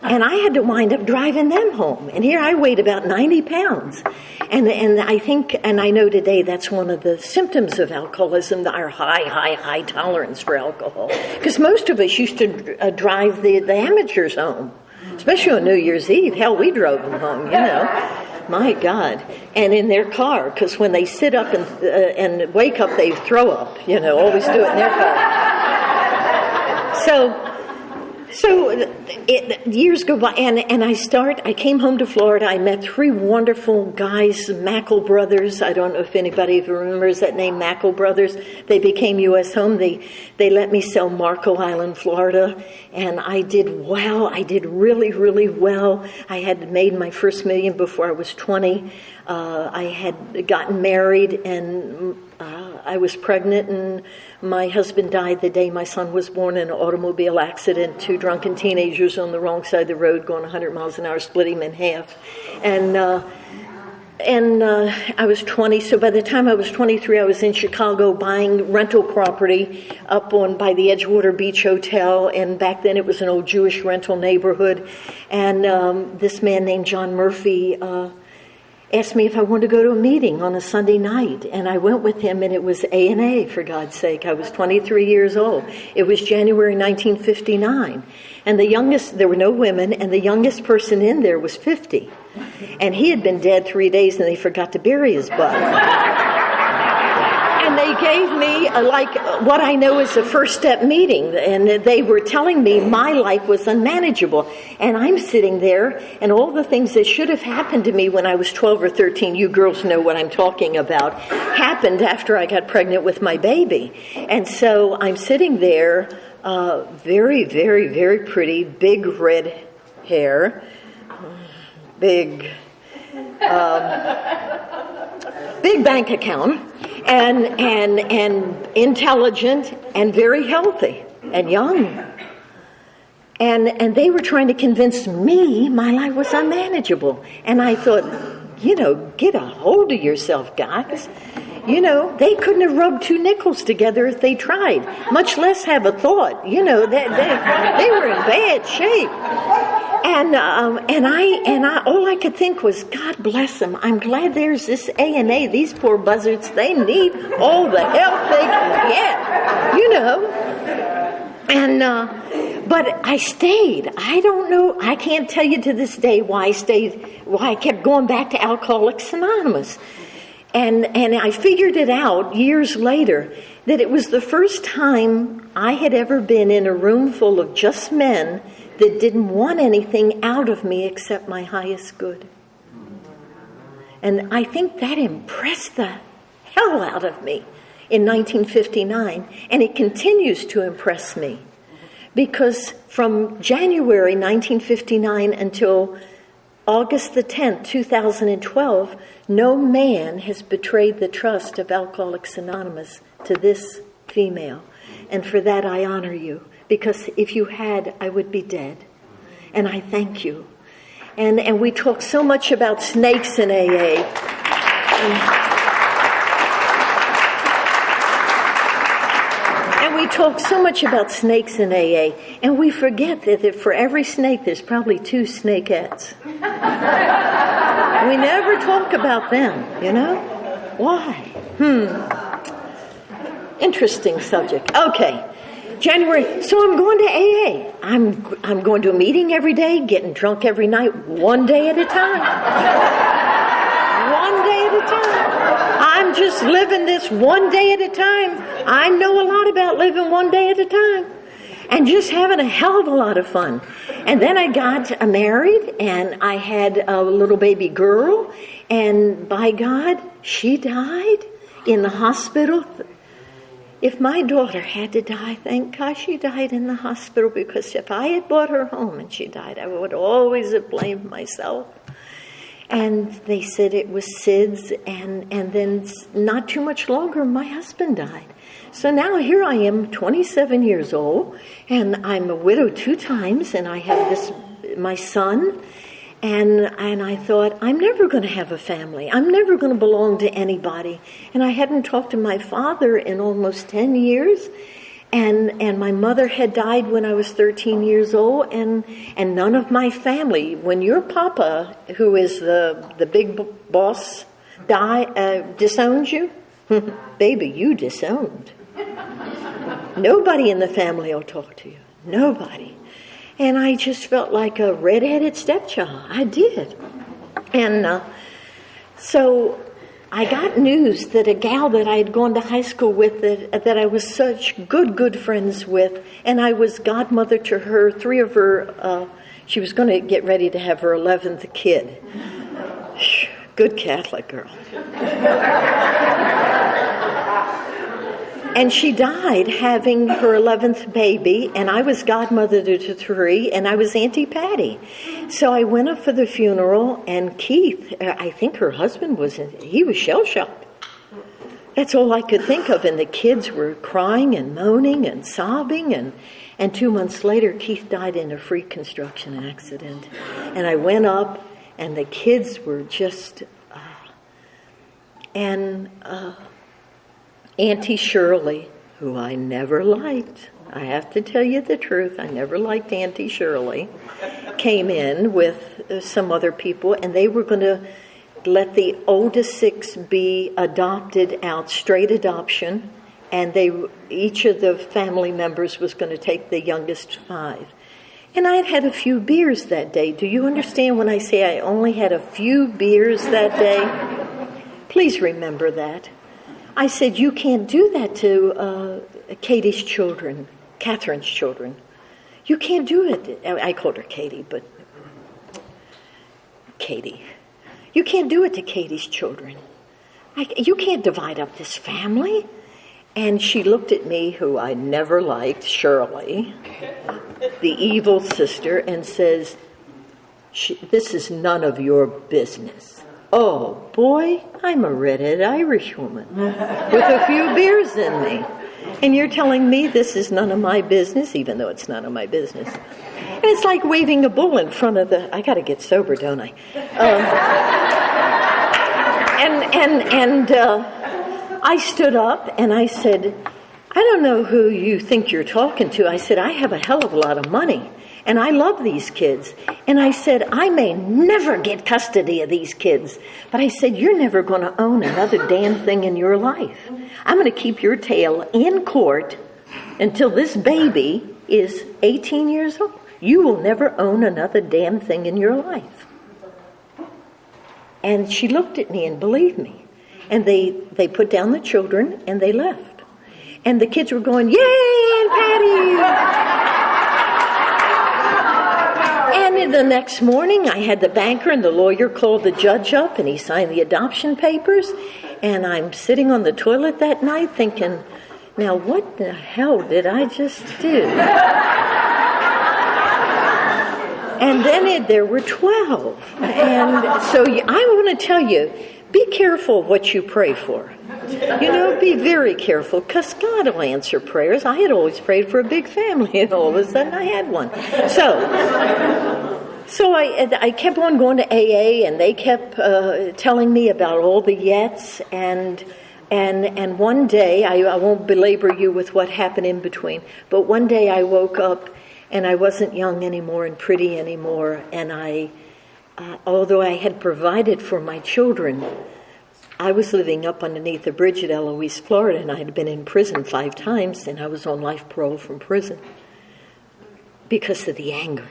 And I had to wind up driving them home. And here I weighed about 90 pounds. And I think, and I know today that's one of the symptoms of alcoholism, our high tolerance for alcohol. Because most of us used to drive the amateurs home, especially on New Year's Eve. Hell, we drove them home, My God. And in their car, because when they sit up and wake up, they throw up, always do it in their car. So years go by, and I came home to Florida. I met three wonderful guys, Mackle Brothers. I don't know if anybody remembers that name, Mackle Brothers. They became U.S. Home. They let me sell Marco Island, Florida, and I did well. I did really, really well. I had made my first $1 million before I was 20. I had gotten married, and I was pregnant, and my husband died the day my son was born in an automobile accident. Two drunken teenagers on the wrong side of the road going 100 miles an hour split him in half. And I was 20, so by the time I was 23, I was in Chicago buying rental property up by the Edgewater Beach Hotel, and back then it was an old Jewish rental neighborhood. And this man named John Murphy asked me if I wanted to go to a meeting on a Sunday night, and I went with him, and it was A&A, for God's sake. I was 23 years old. It was January 1959, and there were no women, and the youngest person in there was 50, and he had been dead 3 days, and they forgot to bury his butt. And they gave me what I know is a first step meeting, and they were telling me my life was unmanageable. And I'm sitting there, and all the things that should have happened to me when I was 12 or 13, you girls know what I'm talking about, happened after I got pregnant with my baby. And so I'm sitting there, very, very, very pretty, big red hair, big bank account, and intelligent and very healthy and young. And they were trying to convince me my life was unmanageable. And I thought, get a hold of yourself, guys. They couldn't have rubbed two nickels together if they tried, much less have a thought. They were in bad shape. And I all I could think was, God bless them. I'm glad there's this A&A. These poor buzzards, they need all the help they can get, but I stayed. I don't know. I can't tell you to this day why I stayed, why I kept going back to Alcoholics Anonymous. And I figured it out years later that it was the first time I had ever been in a room full of just men that didn't want anything out of me except my highest good. And I think that impressed the hell out of me in 1959, and it continues to impress me. Because from January 1959 until August the 10th, 2012, no man has betrayed the trust of Alcoholics Anonymous to this female. And for that I honor you. Because if you had, I would be dead. And I thank you. And we talk so much about snakes in AA. And we talk so much about snakes in AA. And we forget that for every snake, there's probably two snakeettes. We never talk about them, Why? Interesting subject. Okay. January, so I'm going to AA. I'm going to a meeting every day, getting drunk every night, one day at a time. One day at a time. I'm just living this one day at a time. I know a lot about living one day at a time. And just having a hell of a lot of fun. And then I got married, and I had a little baby girl, and by God, she died in the hospital. If my daughter had to die, thank God she died in the hospital, because if I had brought her home and she died, I would always have blamed myself. And they said it was SIDS, and then not too much longer, my husband died. So now here I am, 27 years old, and I'm a widow 2 times, and I have my son, and I thought, I'm never going to have a family. I'm never going to belong to anybody. And I hadn't talked to my father in almost 10 years, and my mother had died when I was 13 years old, and none of my family. When your papa, who is the big boss, disowned you, baby, you disowned. Nobody in the family will talk to you. Nobody. And I just felt like a redheaded stepchild. I did. And so I got news that a gal that I had gone to high school with, that I was such good friends with, and I was godmother to her, three of her, she was going to get ready to have her 11th kid. Good Catholic girl. And she died having her 11th baby, and I was godmother to three, and I was Auntie Patti. So I went up for the funeral, and Keith, I think her husband he was shell-shocked. That's all I could think of, and the kids were crying and moaning and sobbing, and 2 months later, Keith died in a freak construction accident. And I went up, and the kids were just... Auntie Shirley, who I never liked, I have to tell you the truth, I never liked Auntie Shirley, came in with some other people, and they were going to let the oldest 6 be adopted out, straight adoption, and each of the family members was going to take the youngest 5. And I had had a few beers that day. Do you understand when I say I only had a few beers that day? Please remember that. I said, you can't do that to Katie's children, Catherine's children. You can't do it. I called her Katie, but Katie. You can't do it to Katie's children. You can't divide up this family. And she looked at me, who I never liked, Shirley, the evil sister, and says, this is none of your business. Oh, boy, I'm a redhead Irish woman with a few beers in me. And you're telling me this is none of my business, even though it's none of my business. And it's like waving a bull in front of I got to get sober, don't I? I stood up and I said, I don't know who you think you're talking to. I said, I have a hell of a lot of money. And I love these kids. And I said, I may never get custody of these kids. But I said, you're never going to own another damn thing in your life. I'm going to keep your tail in court until this baby is 18 years old. You will never own another damn thing in your life. And she looked at me and believed me. And they put down the children and they left. And the kids were going, yay, Aunt Patti! And the next morning, I had the banker and the lawyer called the judge up, and he signed the adoption papers. And I'm sitting on the toilet that night thinking, now what the hell did I just do? And then there were 12. And so I want to tell you, be careful what you pray for. You know, be very careful, because God will answer prayers. I had always prayed for a big family, and all of a sudden I had one. So I kept on going to AA, and they kept telling me about all the yets, and one day, I won't belabor you with what happened in between, but one day I woke up, and I wasn't young anymore and pretty anymore, and although I had provided for my children, I was living up underneath a bridge at Eloise, Florida, and I had been in prison 5 times, and I was on life parole from prison because of the anger.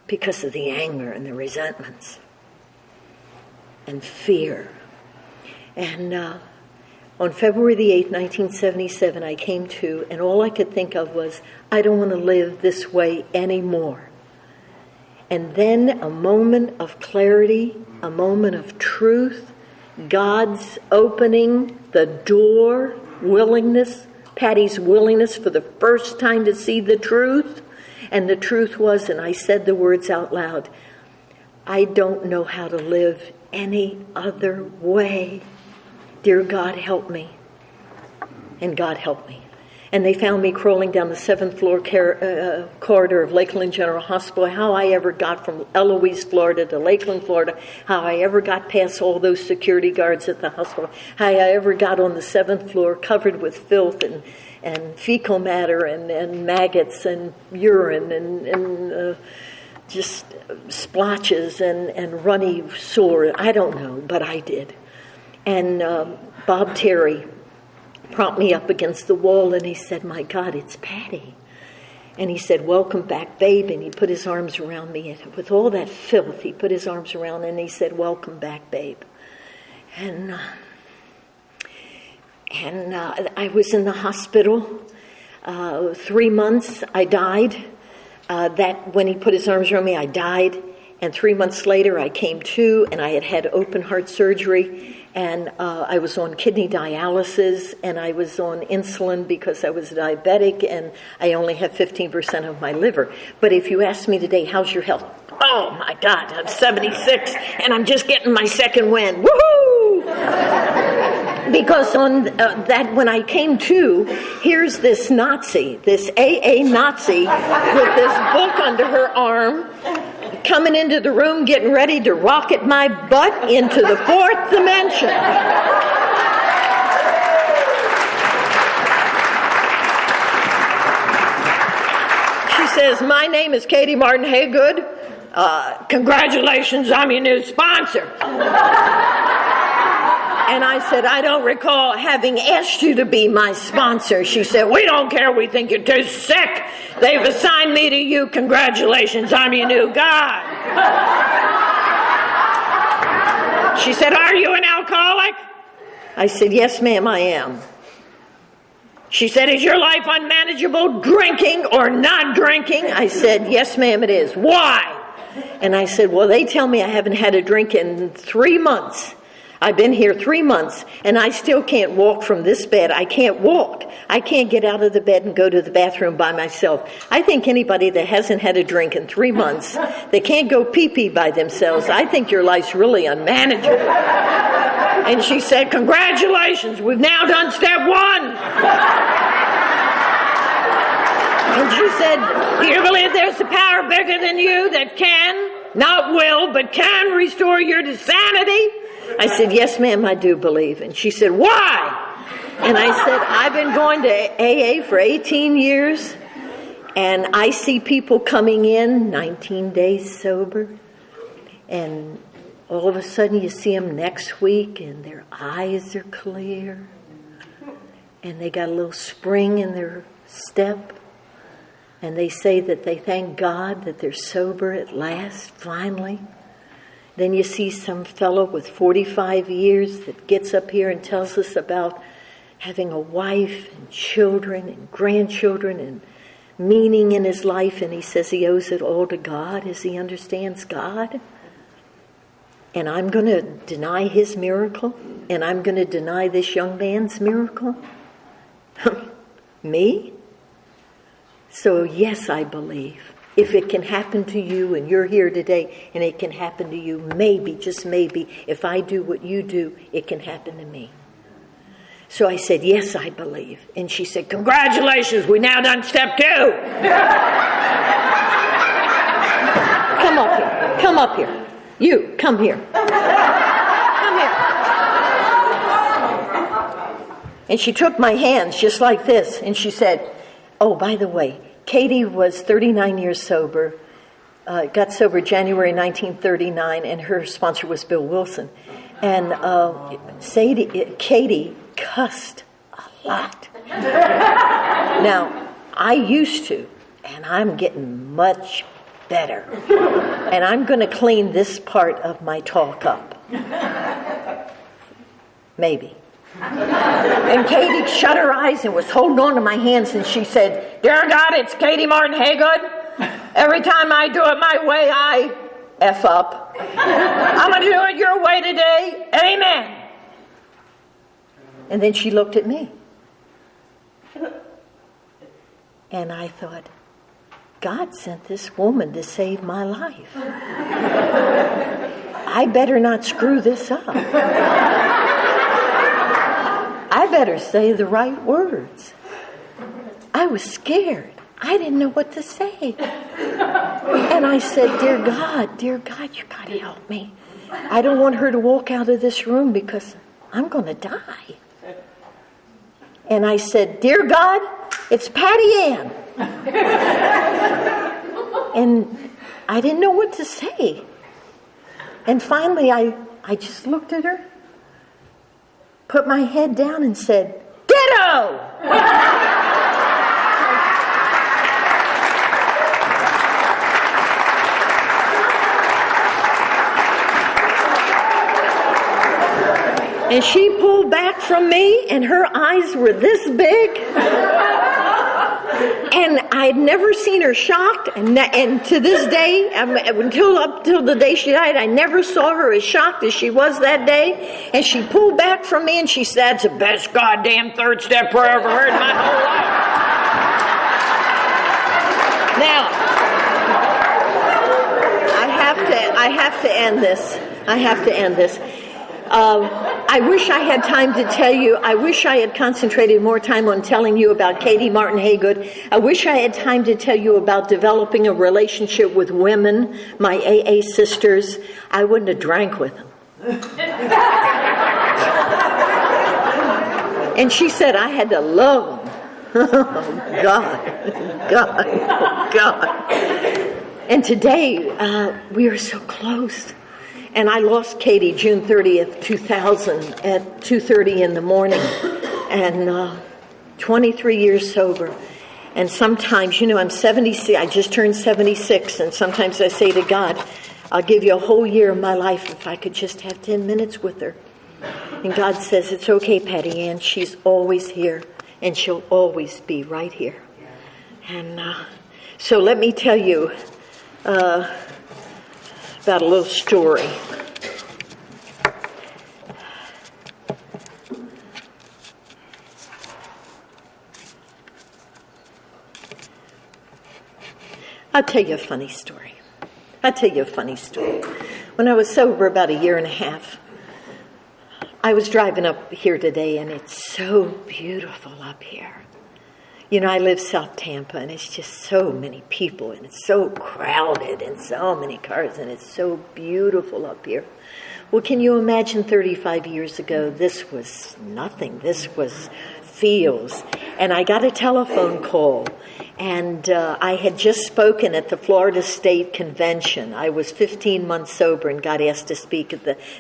Because of the anger and the resentments and fear. And on February the 8th, 1977, I came to, and all I could think of was, I don't want to live this way anymore. And then a moment of clarity, a moment of truth, God's opening the door, Patti's willingness for the first time to see the truth. And the truth was, and I said the words out loud, I don't know how to live any other way. Dear God, help me. And God helped me. And they found me crawling down the 7th floor corridor of Lakeland General Hospital. How I ever got from Eloise, Florida to Lakeland, Florida. How I ever got past all those security guards at the hospital. How I ever got on the 7th floor covered with filth and fecal matter and maggots and urine and just splotches and runny sore. I don't know, but I did. And Bob Terry propped me up against the wall, and he said, my God, it's Patti. And he said, welcome back, babe. And he put his arms around me. And with all that filth, he put his arms around, and he said, welcome back, babe. And I was in the hospital 3 months. I died. When he put his arms around me, I died. And 3 months later, I came to, and I had open heart surgery, and I was on kidney dialysis, and I was on insulin because I was diabetic, and I only have 15% of my liver. But if you ask me today, how's your health? Oh my God, I'm 76, and I'm just getting my second win. Woohoo! Because on when I came to, here's this Nazi, this AA Nazi, with this book under her arm, coming into the room, getting ready to rocket my butt into the fourth dimension. She says, "My name is Katie Martin Haygood. Congratulations, I'm your new sponsor." And I said, "I don't recall having asked you to be my sponsor." She said, "We don't care. We think you're too sick. They've assigned me to you. Congratulations, I'm your new God." She said, "Are you an alcoholic?" I said, "Yes, ma'am, I am." She said, "Is your life unmanageable, drinking or not drinking?" I said, "Yes, ma'am, it is." "Why?" And I said, "Well, they tell me I haven't had a drink in 3 months. I've been here 3 months, and I still can't walk from this bed. I can't walk. I can't get out of the bed and go to the bathroom by myself. I think anybody that hasn't had a drink in 3 months, they can't go pee-pee by themselves. I think your life's really unmanageable." And she said, "Congratulations, we've now done step 1. And she said, "Do you believe there's a power bigger than you that can, not will, but can restore your sanity?" I said, "Yes, ma'am, I do believe." And she said, "Why?" And I said, "I've been going to AA for 18 years, and I see people coming in 19 days sober, and all of a sudden you see them next week, and their eyes are clear, and they got a little spring in their step, and they say that they thank God that they're sober at last, finally. Then you see some fellow with 45 years that gets up here and tells us about having a wife and children and grandchildren and meaning in his life, and he says he owes it all to God as he understands God. And I'm going to deny his miracle, and I'm going to deny this young man's miracle? Me? So yes, I believe. If it can happen to you, and you're here today, and it can happen to you, maybe, just maybe, if I do what you do, it can happen to me. So I said, "Yes, I believe." And she said, "Congratulations, we now done step 2. Come up here. Come up here. You, come here. Come here. And she took my hands just like this, and she said, "Oh, by the way, Katie was 39 years sober, got sober January 1939, and her sponsor was Bill Wilson. And Katie cussed a lot. Now, I used to, and I'm getting much better. And I'm going to clean this part of my talk up. Maybe." And Katie shut her eyes and was holding on to my hands, and she said, "Dear God, it's Katie Martin Haygood. Every time I do it my way, I F up. I'm going to do it your way today. Amen." And then she looked at me. And I thought, God sent this woman to save my life. I better not screw this up. I better say the right words. I was scared. I didn't know what to say. And I said, dear God, you got to help me. I don't want her to walk out of this room because I'm going to die. And I said, Dear God, it's Patti Ann. And I didn't know what to say. And finally, I just looked at her, put my head down and said, Ditto! And she pulled back from me, and her eyes were this big. And I'd never seen her shocked, and to this day, up till the day she died, I never saw her as shocked as she was that day. And she pulled back from me, and she said, "That's the best goddamn third step prayer I ever heard in my whole life." Now, I have to end this. I wish I had time to tell you. I wish I had concentrated more time on telling you about Katie Martin Haygood. I wish I had time to tell you about developing a relationship with women, my AA sisters. I wouldn't have drank with them. And she said I had to love them. Oh, God. And today, we are so close. And I lost Katie June 30th, 2000 at 2:30 in the morning. And 23 years sober. And sometimes, I'm 76, I just turned 76. And sometimes I say to God, I'll give you a whole year of my life if I could just have 10 minutes with her. And God says, it's okay, Patty Ann. She's always here. And she'll always be right here. And so let me tell you about a little story. I'll tell you a funny story. When I was sober about a year and a half, I was driving up here today, and it's so beautiful up here. I live South Tampa, and it's just so many people, and it's so crowded, and so many cars, and it's so beautiful up here. Well, can you imagine 35 years ago, this was nothing. This was fields. And I got a telephone call, and I had just spoken at the Florida State Convention. I was 15 months sober and got asked to speak.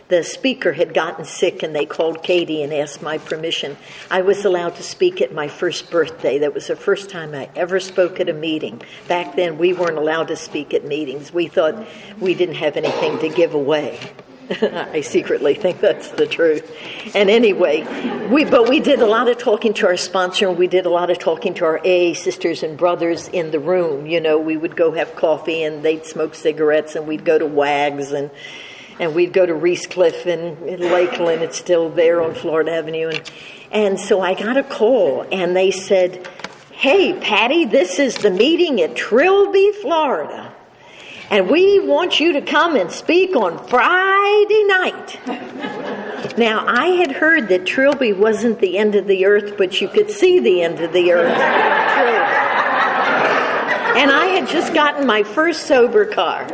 The speaker had gotten sick, and they called Katie and asked my permission. I was allowed to speak at my first birthday. That was the first time I ever spoke at a meeting. Back then, we weren't allowed to speak at meetings. We thought we didn't have anything to give away. I secretly think that's the truth. And anyway, we did a lot of talking to our sponsor, and we did a lot of talking to our AA sisters and brothers in the room. We would go have coffee, and they'd smoke cigarettes, and we'd go to WAGs, and we'd go to Reese Cliff in Lakeland. It's still there on Florida Avenue. And so I got a call, and they said, "Hey, Patty, this is the meeting at Trilby, Florida. And we want you to come and speak on Friday night." Now, I had heard that Trilby wasn't the end of the earth, but you could see the end of the earth. And I had just gotten my first sober car.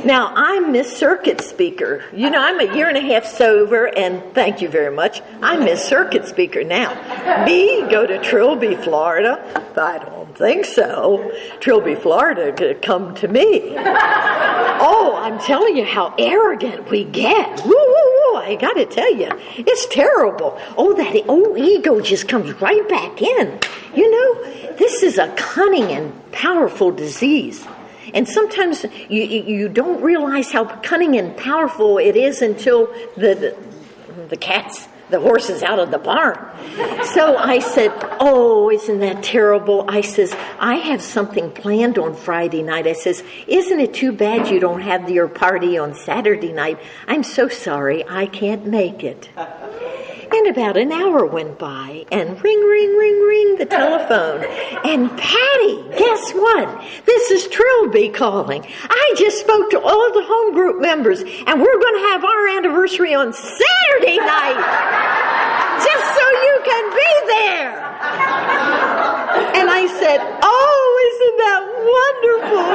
Now, I'm Miss Circuit Speaker. I'm a year and a half sober, and thank you very much. I'm Miss Circuit Speaker now. Me go to Trilby, Florida? I don't think so. Trilby, Florida could come to me. Oh, I'm telling you how arrogant we get. Woo, woo, woo. I got to tell you, it's terrible. Oh, that old ego just comes right back in. This is a cunning and powerful disease. And sometimes you don't realize how cunning and powerful it is until the horse is out of the barn. So I said, "Oh, isn't that terrible?" I says, "I have something planned on Friday night." I says, "Isn't it too bad you don't have your party on Saturday night? I'm so sorry, I can't make it." And about an hour went by, and ring, ring, ring, ring, the telephone. And Patty, guess what? This is Trilby calling. I just spoke to all the home group members, and we're going to have our anniversary on Saturday night, just so you can be there. And I said, "Oh, isn't that wonderful?"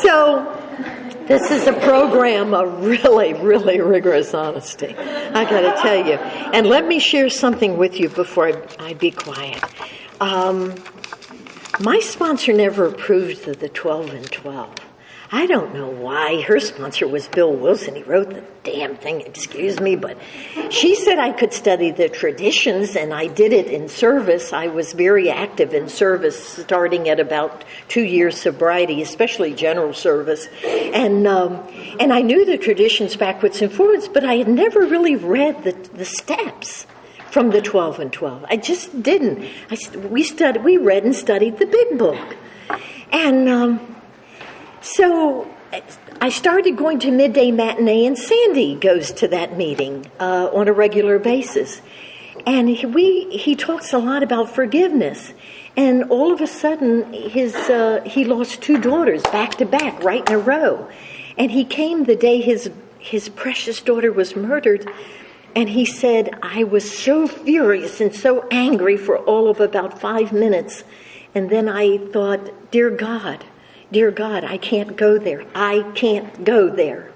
So, this is a program of really, really rigorous honesty, I got to tell you. And let me share something with you before I be quiet. My sponsor never approved of the 12 and 12. I don't know why. Her sponsor was Bill Wilson. He wrote the damn thing, excuse me, but she said I could study the traditions, and I did it in service. I was very active in service, starting at about 2 years sobriety, especially general service. And I knew the traditions backwards and forwards, but I had never really read the steps from the 12 and 12. I just didn't. We read and studied the big book. And so I started going to midday matinee, and Sandy goes to that meeting on a regular basis. And he talks a lot about forgiveness. And all of a sudden, he lost 2 daughters back to back, right in a row. And he came the day his precious daughter was murdered. And he said, I was so furious and so angry for all of about 5 minutes. And then I thought, Dear God, I can't go there. I can't go there.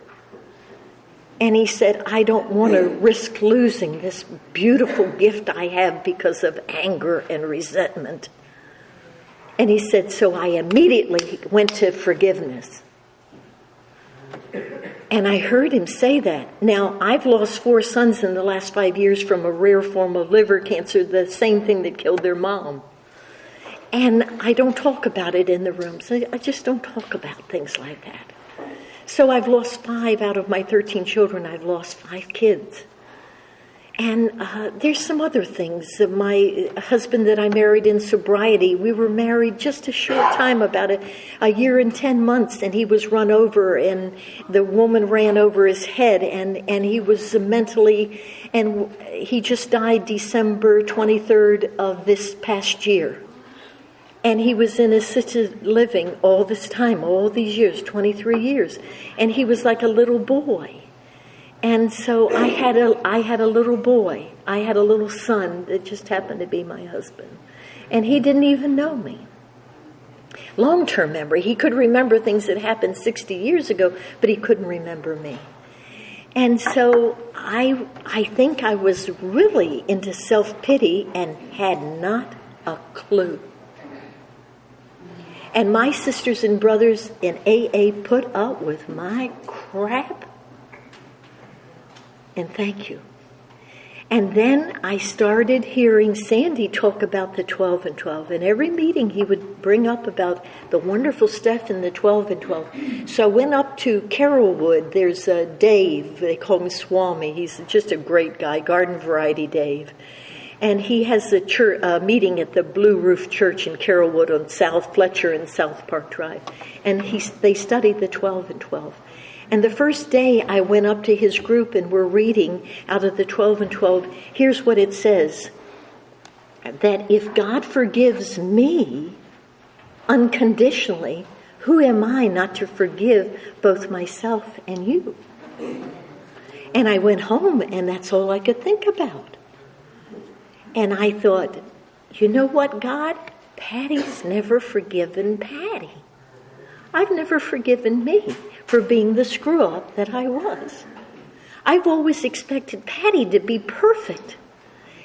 And he said, I don't want to risk losing this beautiful gift I have because of anger and resentment. And he said, so I immediately went to forgiveness. And I heard him say that. Now, I've lost 4 sons in the last 5 years from a rare form of liver cancer, the same thing that killed their mom. And I don't talk about it in the rooms. I just don't talk about things like that. So I've lost 5 out of my 13 children. I've lost 5 kids. And there's some other things. My husband that I married in sobriety, we were married just a short time, about a year and 10 months, and he was run over, and the woman ran over his head, and he was mentally, and he just died December 23rd of this past year. And he was in assisted living all this time, all these years, 23 years. And he was like a little boy. And so I had a little boy. I had a little son that just happened to be my husband. And he didn't even know me. Long-term memory. He could remember things that happened 60 years ago, but he couldn't remember me. And so I think I was really into self-pity and had not a clue. And my sisters and brothers in AA put up with my crap. And thank you. And then I started hearing Sandy talk about the 12 and 12. And every meeting he would bring up about the wonderful stuff in the 12 and 12. So I went up to Carrollwood. There's Dave. They call him Swami. He's just a great guy, Garden Variety Dave. And he has a meeting at the Blue Roof Church in Carrollwood on South Fletcher and South Park Drive. And they studied the 12 and 12. And the first day I went up to his group and we're reading out of the 12 and 12. Here's what it says. That if God forgives me unconditionally, who am I not to forgive both myself and you? And I went home and that's all I could think about. And I thought, you know what, God? Patty's never forgiven Patti. I've never forgiven me for being the screw-up that I was. I've always expected Patti to be perfect.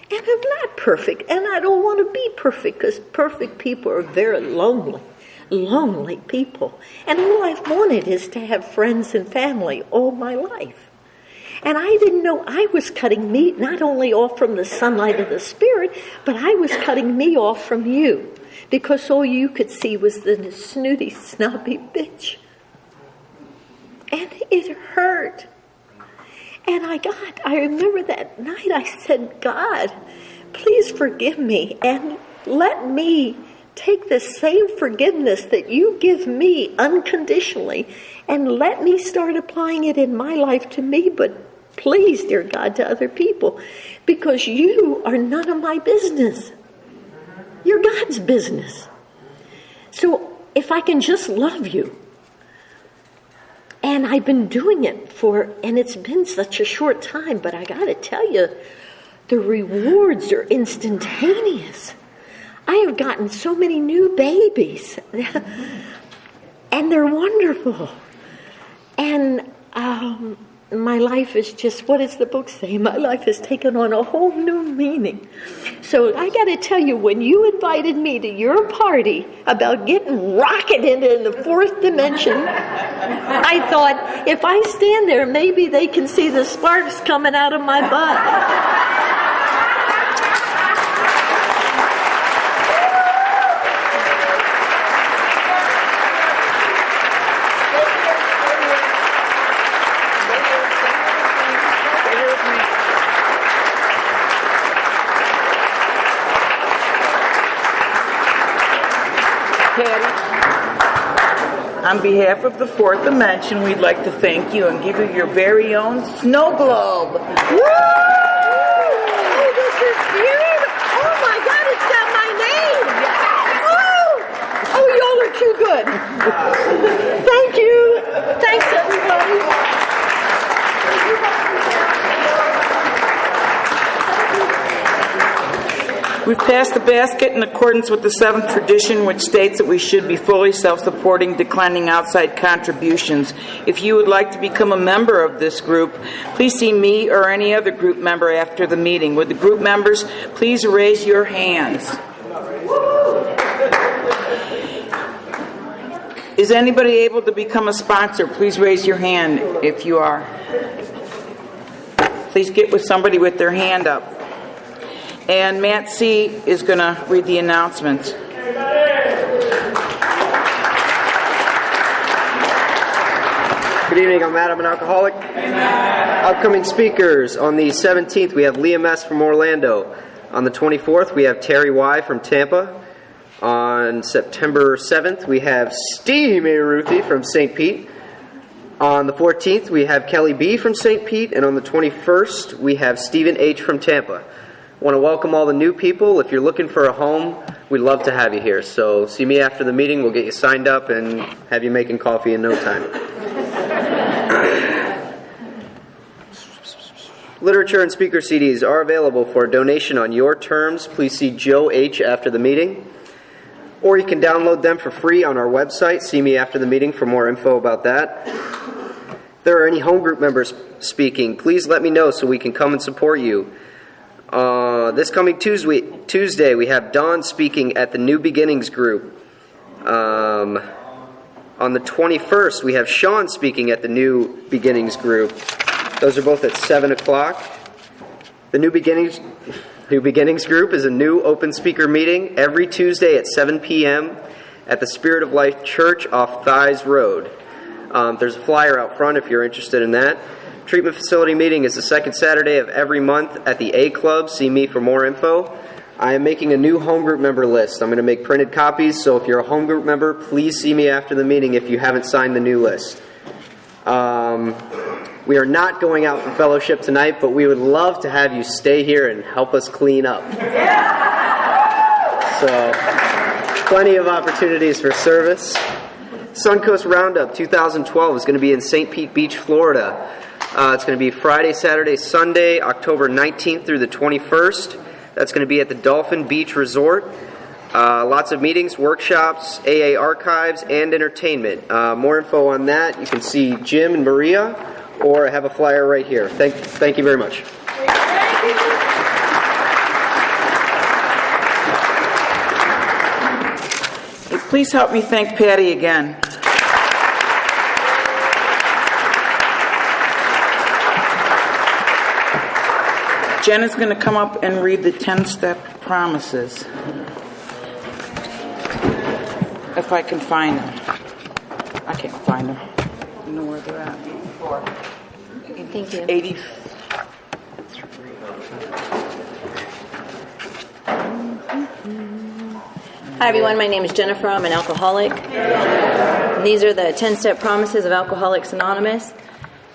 And I'm not perfect, and I don't want to be perfect, because perfect people are very lonely people. And all I've wanted is to have friends and family all my life. And I didn't know I was cutting me not only off from the sunlight of the Spirit, but I was cutting me off from you. Because all you could see was the snooty, snobby bitch. And it hurt. And I remember that night I said, God, please forgive me and let me take the same forgiveness that you give me unconditionally and let me start applying it in my life to me, but please, dear God, to other people, because you are none of my business. You're God's business. So if I can just love you, and I've been doing it and it's been such a short time, but I got to tell you, the rewards are instantaneous. I have gotten so many new babies, and they're wonderful. And my life is just, what does the book say? My life has taken on a whole new meaning. So I got to tell you, when you invited me to your party about getting rocketed into the fourth dimension, I thought, if I stand there, maybe they can see the sparks coming out of my butt. On behalf of the Fourth Dimension, we'd like to thank you and give you your very own snow globe. Woo! Oh, this is beautiful. Oh, my God, it's got my name. Oh, y'all are too good. Thank you. Thanks, everybody. We've passed the basket in accordance with the seventh tradition, which states that we should be fully self-supporting, declining outside contributions. If you would like to become a member of this group, please see me or any other group member after the meeting. Would the group members please raise your hands? Is anybody able to become a sponsor? Please raise your hand if you are. Please get with somebody with their hand up. And Matt C. is going to read the announcements. Good evening, I'm Matt, I'm an alcoholic. Upcoming speakers, on the 17th we have Liam S. from Orlando. On the 24th we have Terry Y. from Tampa. On September 7th we have Steve Ruthie from St. Pete. On the 14th we have Kelly B. from St. Pete. And on the 21st we have Stephen H. from Tampa. I want to welcome all the new people. If you're looking for a home, we'd love to have you here. So see me after the meeting. We'll get you signed up and have you making coffee in no time. Literature and speaker CDs are available for donation on your terms. Please see Joe H. after the meeting. Or you can download them for free on our website. See me after the meeting for more info about that. If there are any home group members speaking, please let me know so we can come and support you. This coming Tuesday, we have Dawn speaking at the New Beginnings group. On the 21st, we have Sean speaking at the New Beginnings group. Those are both at 7 o'clock. The New Beginnings group is a new open speaker meeting every Tuesday at 7 p.m. at the Spirit of Life Church off Thighs Road. There's a flyer out front if you're interested in that. Treatment facility meeting is the second Saturday of every month at the A Club. See me for more info. I am making a new home group member list. I'm going to make printed copies, so if you're a home group member, please see me after the meeting if you haven't signed the new list. We are not going out for fellowship tonight, but we would love to have you stay here and help us clean up. So, plenty of opportunities for service. Suncoast Roundup 2012 is going to be in St. Pete Beach, Florida. It's going to be Friday, Saturday, Sunday, October 19th through the 21st. That's going to be at the Dolphin Beach Resort. Lots of meetings, workshops, AA archives, and entertainment. More info on that, you can see Jim and Maria, or I have a flyer right here. Thank you very much. Please help me thank Patti again. Jen is going to come up and read the 10-step promises. If I can find them. I can't find them. I don't know where they're at. Thank you. 83. Hi, everyone. My name is Jennifer. I'm an alcoholic. And these are the 10-step promises of Alcoholics Anonymous.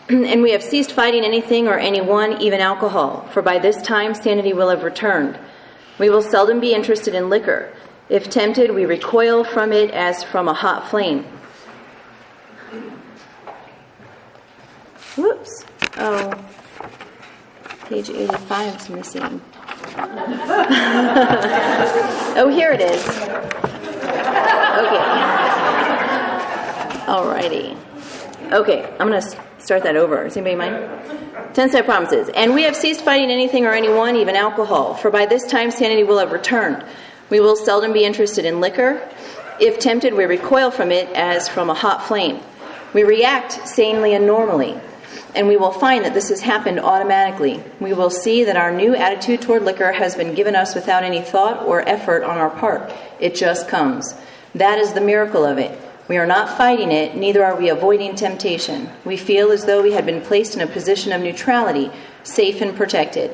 And we have ceased fighting anything or anyone, even alcohol, for by this time sanity will have returned. We will seldom be interested in liquor. If tempted, we recoil from it as from a hot flame. Whoops. Oh, page 85 is missing. Oh, here it is. Okay. Alrighty. Okay, I'm going to start that over. Does anybody mind? 10-step promises. And we have ceased fighting anything or anyone, even alcohol, for by this time sanity will have returned. We will seldom be interested in liquor. If tempted, we recoil from it as from a hot flame. We react sanely and normally, and we will find that this has happened automatically. We will see that our new attitude toward liquor has been given us without any thought or effort on our part. It just comes. That is the miracle of it. We are not fighting it, neither are we avoiding temptation. We feel as though we had been placed in a position of neutrality, safe and protected.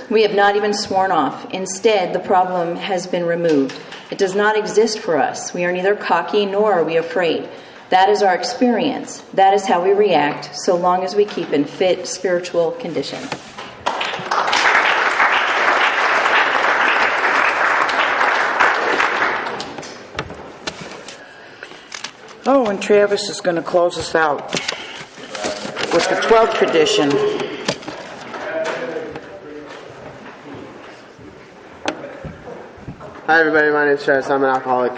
We have not even sworn off. Instead, the problem has been removed. It does not exist for us. We are neither cocky nor are we afraid. That is our experience. That is how we react, so long as we keep in fit spiritual condition. Oh, and Travis is going to close us out with the 12th tradition. Hi, everybody. My name is Travis. I'm an alcoholic.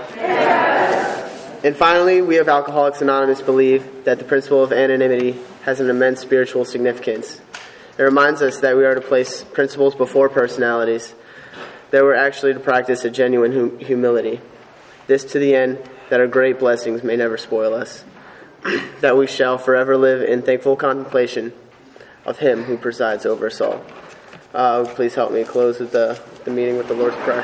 And finally, we of Alcoholics Anonymous believe that the principle of anonymity has an immense spiritual significance. It reminds us that we are to place principles before personalities, that we're actually to practice a genuine humility. This to the end that our great blessings may never spoil us, that we shall forever live in thankful contemplation of Him who presides over us all. Please help me close with the meeting with the Lord's Prayer.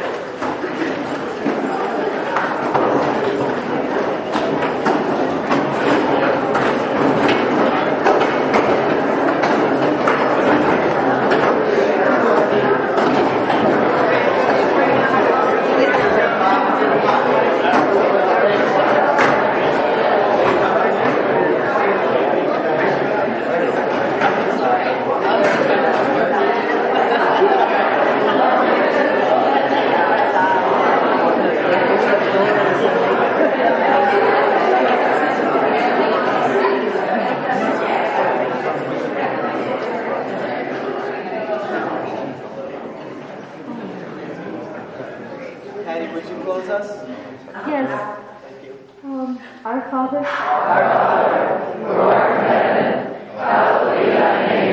Patti, would you close us? Yes. Our Father, who art in heaven, hallowed be thy name.